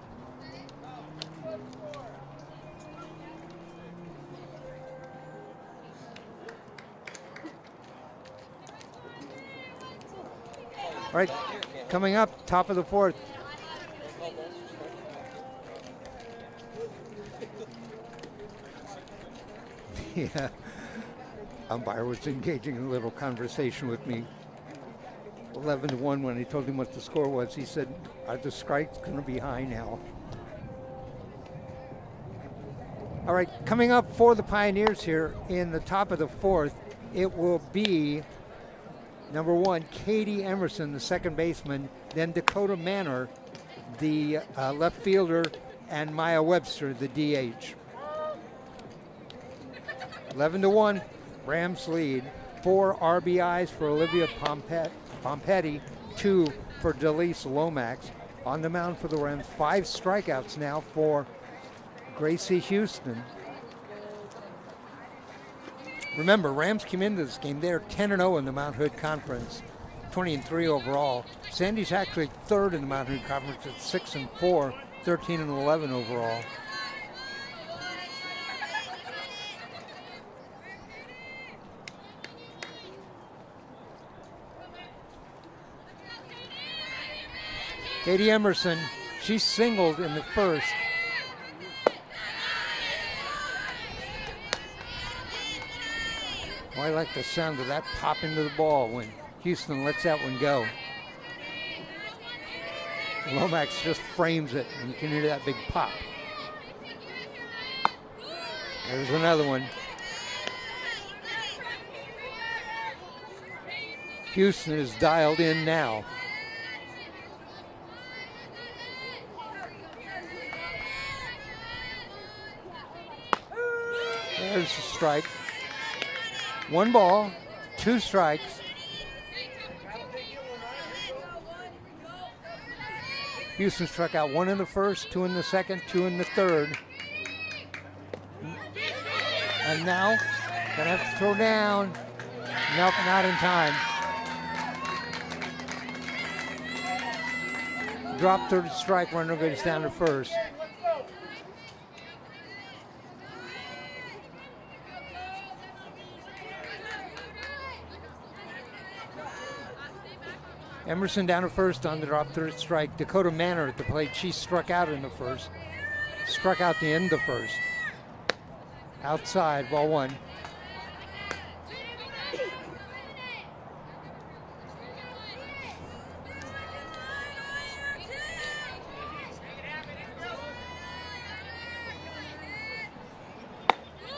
All right, coming up, top of the 4th. Yeah, umpire was engaging in a little conversation with me. 11-1 when I told him what the score was. He said, are the strikes going to be high now? All right, coming up for the Pioneers here in the top of the 4th, it will be number 1, Katie Emerson, the second baseman, then Dakota Manor, the left fielder, and Maya Webster, the DH. 11-1, Rams lead. 4 RBIs for Olivia Pompetti, 2 for Delise Lomax. On the mound for the Rams, 5 strikeouts now for Gracie Houston. Remember, Rams came into this game, they're 10-0 in the Mount Hood Conference, 20-3 overall. Sandy's actually 3rd in the Mount Hood Conference at 6-4, 13-11 overall. Katie Emerson, she singled in the first. Oh, I like the sound of that pop into the ball when Houston lets that one go. Lomax just frames it, and you can hear that big pop. There's another one. Houston is dialed in now. There's a strike. 1 ball, 2 strikes. Houston struck out 1 in the first, 2 in the second, 2 in the third. And now, gonna have to throw down. Nope, not in time. Drop third strike, runner goes down to first. Emerson down to first on the drop third strike. Dakota Manor at the plate. She struck out in the first. Struck out the end of the first. Outside, ball 1.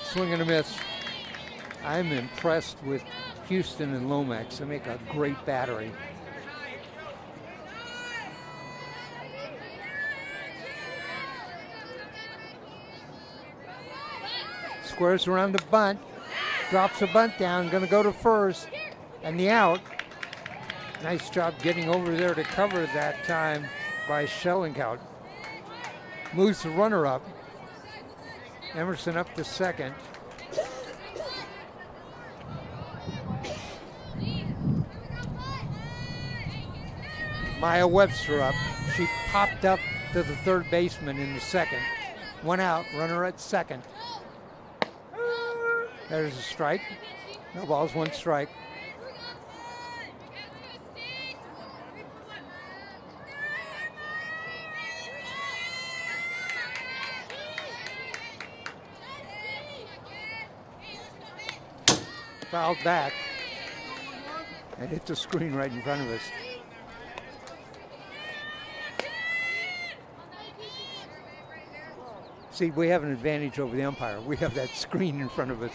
Swing and a miss. I'm impressed with Houston and Lomax. They make a great battery. Squares around the bunt, drops the bunt down, gonna go to first, and the out. Nice job getting over there to cover that time by Schellenkout. Moves the runner up. Emerson up to second. Maya Webster up. She popped up to the third baseman in the second. 1 out, runner at second. There's a strike. No balls, 1 strike. Fouled back and hit the screen right in front of us. See, we have an advantage over the umpire. We have that screen in front of us.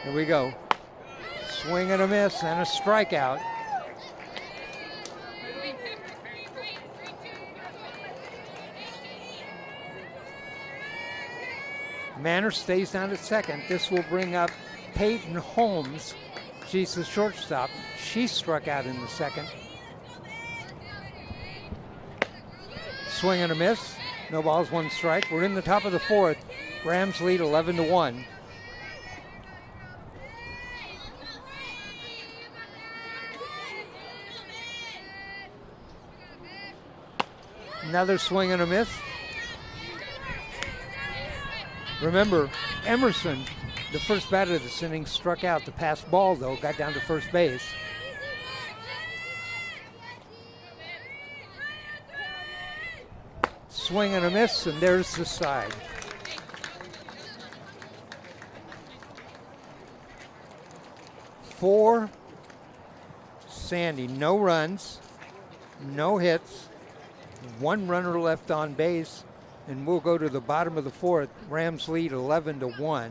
Here we go. Swing and a miss and a strikeout. Manor stays down at second. This will bring up Peyton Holmes. She's the shortstop. She struck out in the second. Swing and a miss. No balls, one strike. We're in the top of the fourth. Rams lead 11-1. Another swing and a miss. Remember, Emerson, the first batter of this inning, struck out. The pass ball, though, got down to first base. Swing and a miss, and there's the side. For Sandy, no runs, no hits, one runner left on base, and we'll go to the bottom of the fourth. Rams lead 11-1.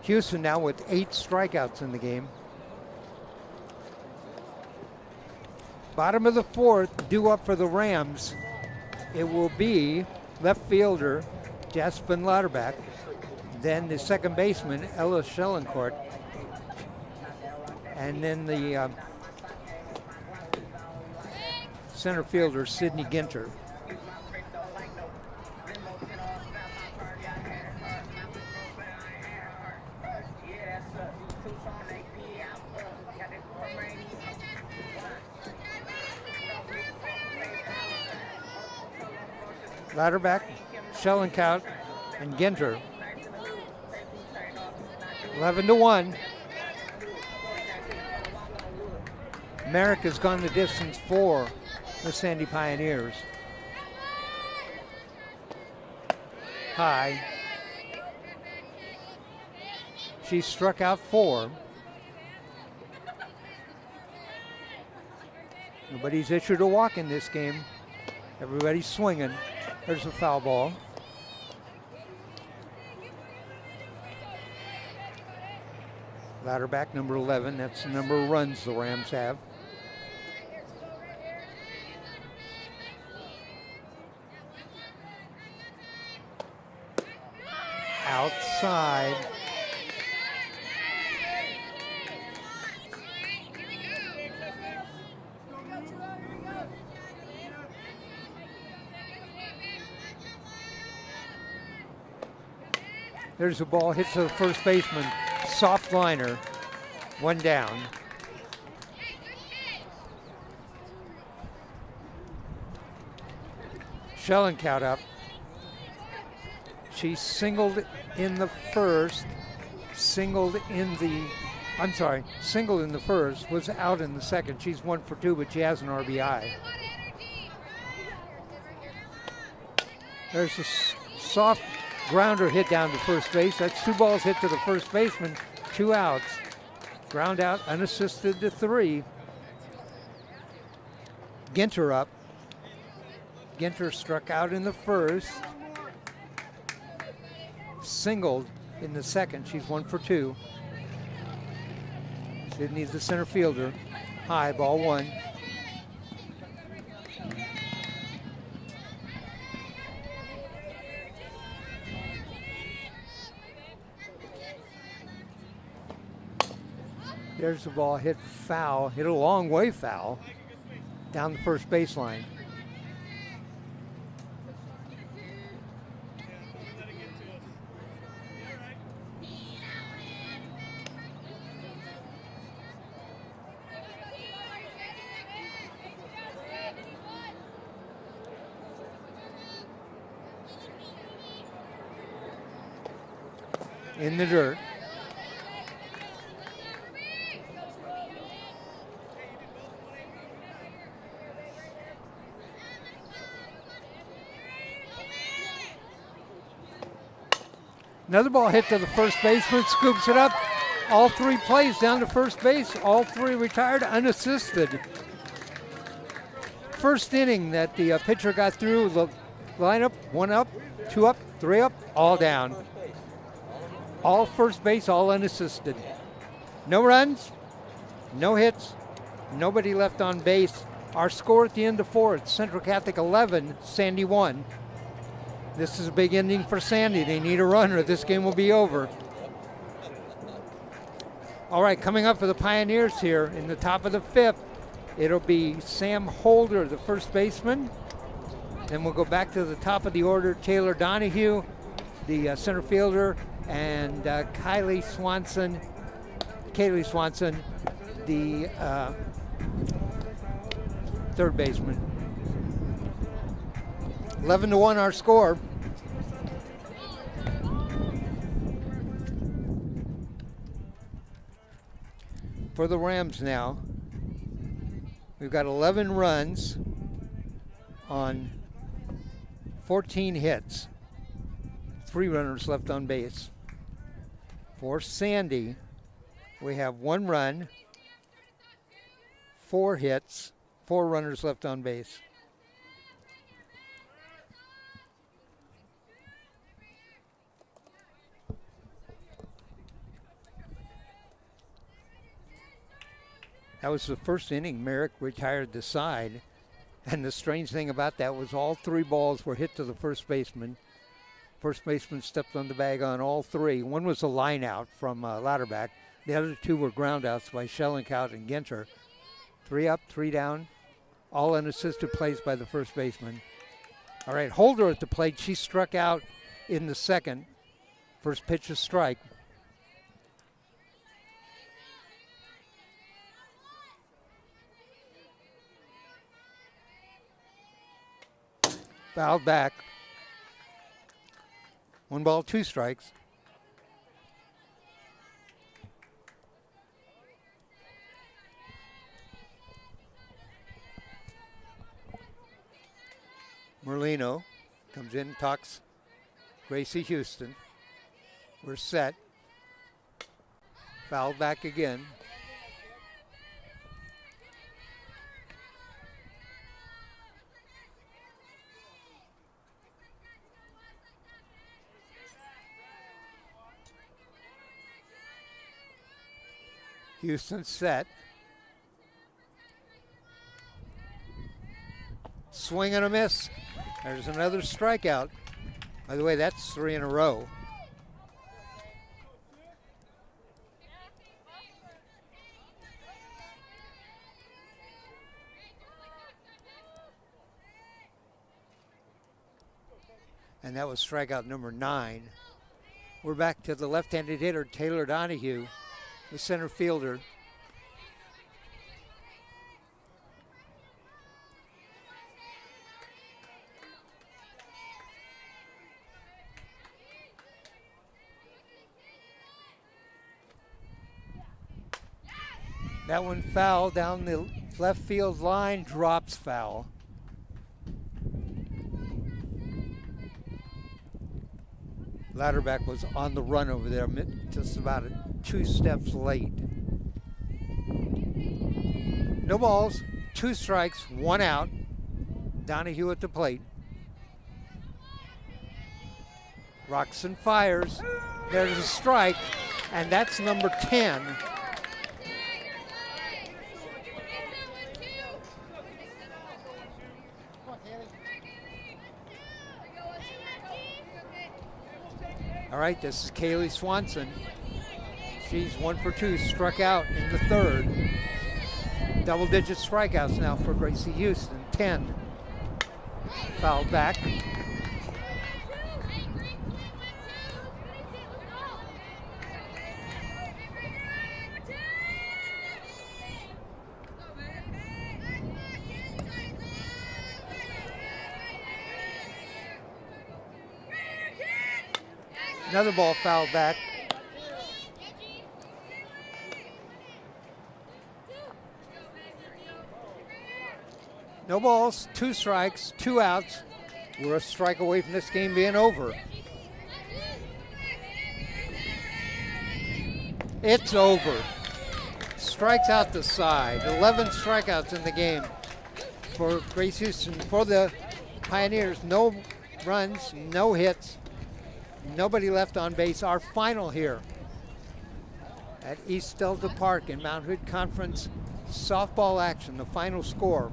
Houston now with 8 strikeouts in the game. Bottom of the fourth, due up for the Rams. It will be left fielder Jasper Lauterbach, then the second baseman Ella Schellencourt, and then the center fielder Sidney Ginter. Lauterbach, Schellencourt, and Ginter. 11-1. Merrick has gone the distance for the Sandy Pioneers. High. She struck out 4. Nobody's issued a walk in this game. Everybody's swinging. There's a foul ball. Lauterbach, number 11. That's the number of runs the Rams have. Outside. There's a ball, hits the first baseman. Soft liner, one down. Schellencourt up. She singled in the first, singled in the first, was out in the second. She's 1 for 2, but she has an RBI. There's a soft grounder hit down to first base. That's 2 balls hit to the first baseman, 2 outs. Ground out, unassisted to 3. Ginter up. Ginter struck out in the first. Singled in the second. She's 1 for 2. Sydney's the center fielder. High, ball 1. There's the ball, hit foul, hit a long way foul, down the first baseline. In the dirt. Another ball hit to the first baseman, scoops it up. All 3 plays down to first base. All 3 retired unassisted. First inning that the pitcher got through, line up, 1 up, 2 up, 3 up, all down. First base. All first base, all unassisted. No runs, no hits, nobody left on base. Our score at the end of 4, it's Central Catholic 11, Sandy 1. This is a big ending for Sandy. They need a run or this game will be over. All right, coming up for the Pioneers here in the top of the 5th, it'll be Sam Holder, the first baseman. Then we'll go back to the top of the order, Taylor Donahue, the center fielder, and Kaylee Swanson, the third baseman. 11-1 our score. For the Rams now, we've got 11 runs on 14 hits. 3 runners left on base. For Sandy, we have 1 run, 4 hits, 4 runners left on base. That was the first inning. Merrick retired the side. And the strange thing about that was all 3 balls were hit to the first baseman. First baseman stepped on the bag on all 3. One was a line out from Louderback. The other 2 were ground outs by Schellenkout and Ginter. 3 up, 3 down. All unassisted plays by the first baseman. All right, Holder at the plate. She struck out in the 2nd. First pitch is strike. Fouled back. 1 ball, 2 strikes. Merlino comes in, talks Gracie Houston. We're set. Fouled back again. Houston set. Swing and a miss. There's another strikeout. By the way, that's 3 in a row. And that was strikeout number 9. We're back to the left-handed hitter, Taylor Donahue, the center fielder. That one foul down the left field line, drops foul. Louderback was on the run over there, just about 2 steps late. No balls, 2 strikes, 1 out. Donahue at the plate. Roxon fires. There's a strike, and that's number 10. All right, this is Kaylee Swanson. She's 1 for 2, struck out in the 3rd. Double-digit strikeouts now for Gracie Houston, 10. Fouled back. Another ball fouled back. No balls, 2 strikes, 2 outs. We're a strike away from this game being over. It's over. Strikes out the side. 11 strikeouts in the game for Grace Houston. For the Pioneers, no runs, no hits, nobody left on base. Our final here at East Delta Park in Mount Hood Conference softball action. The final score,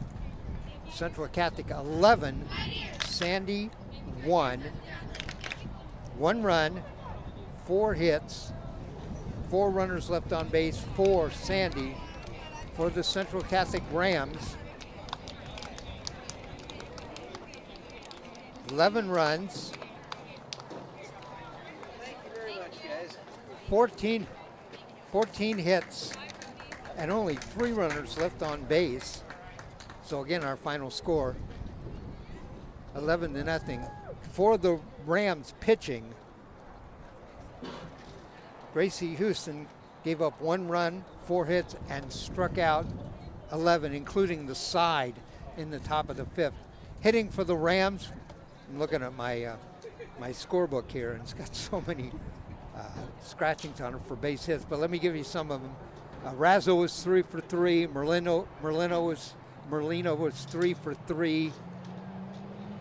Central Catholic 11, Sandy 1. 1 run, 4 hits, 4 runners left on base for Sandy. For the Central Catholic Rams, 11 runs, Thank you very much, guys. 14 hits, and only 3 runners left on base. So again, our final score, 11-0. For the Rams pitching, Gracie Houston gave up 1 run, 4 hits, and struck out 11, including the side in the top of the 5th. Hitting for the Rams, I'm looking at my my scorebook here, and it's got so many scratchings on it for base hits, but let me give you some of them. Razzo was 3 for 3. Merlino was 3 for 3.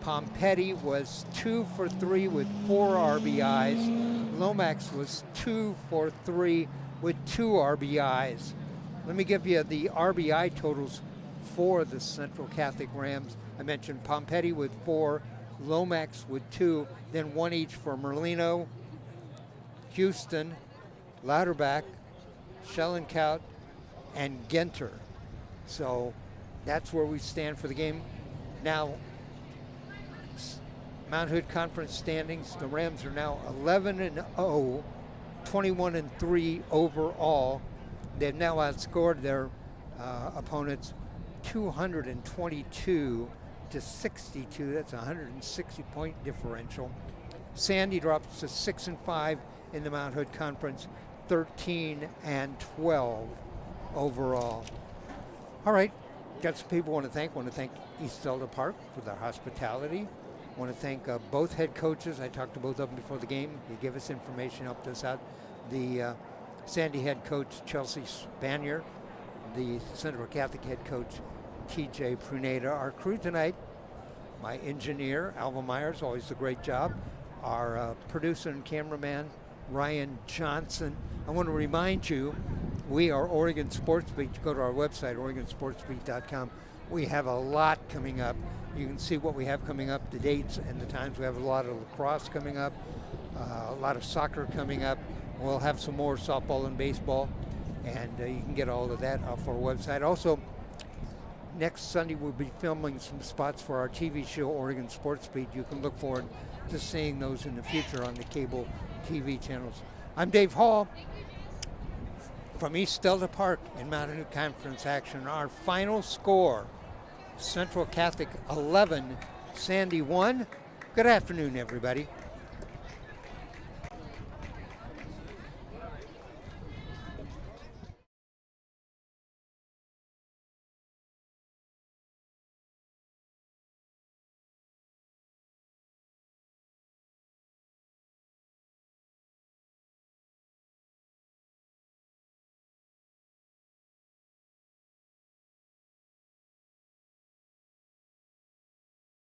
Pompetti was 2 for 3 with 4 RBIs. Lomax was 2 for 3 with 2 RBIs. Let me give you the RBI totals for the Central Catholic Rams. I mentioned Pompetti with 4, Lomax with 2, then 1 each for Merlino, Houston, Lauterbach, Schellenkout, and Genter. So that's where we stand for the game. Now, Mount Hood Conference standings, the Rams are now 11-0, 21-3 overall. They've now outscored their opponents 222 to 62. That's a 160-point differential. Sandy drops to 6-5 in the Mount Hood Conference, 13-12 overall. All right, got some people I want to thank. Want to thank East Delta Park for their hospitality. Want to thank both head coaches. I talked to both of them before the game. They gave us information, helped us out. The Sandy head coach, Chelsea Spanier. The Central Catholic head coach, TJ Pruneda. Our crew tonight, my engineer, Alva Myers, always a great job. Our producer and cameraman, Ryan Johnson. I want to remind you, we are Oregon Sports Beat. Go to our website, OregonSportsBeat.com. We have a lot coming up. You can see what we have coming up, the dates and the times. We have a lot of lacrosse coming up, a lot of soccer coming up. We'll have some more softball and baseball, and you can get all of that off our website. Also, next Sunday we'll be filming some spots for our TV show, Oregon Sports Beat. You can look forward to seeing those in the future on the cable TV channels. I'm Dave Hall from East Delta Park in Mount Hood Conference action. Our final score, Central Catholic 11, Sandy 1. Good afternoon, everybody.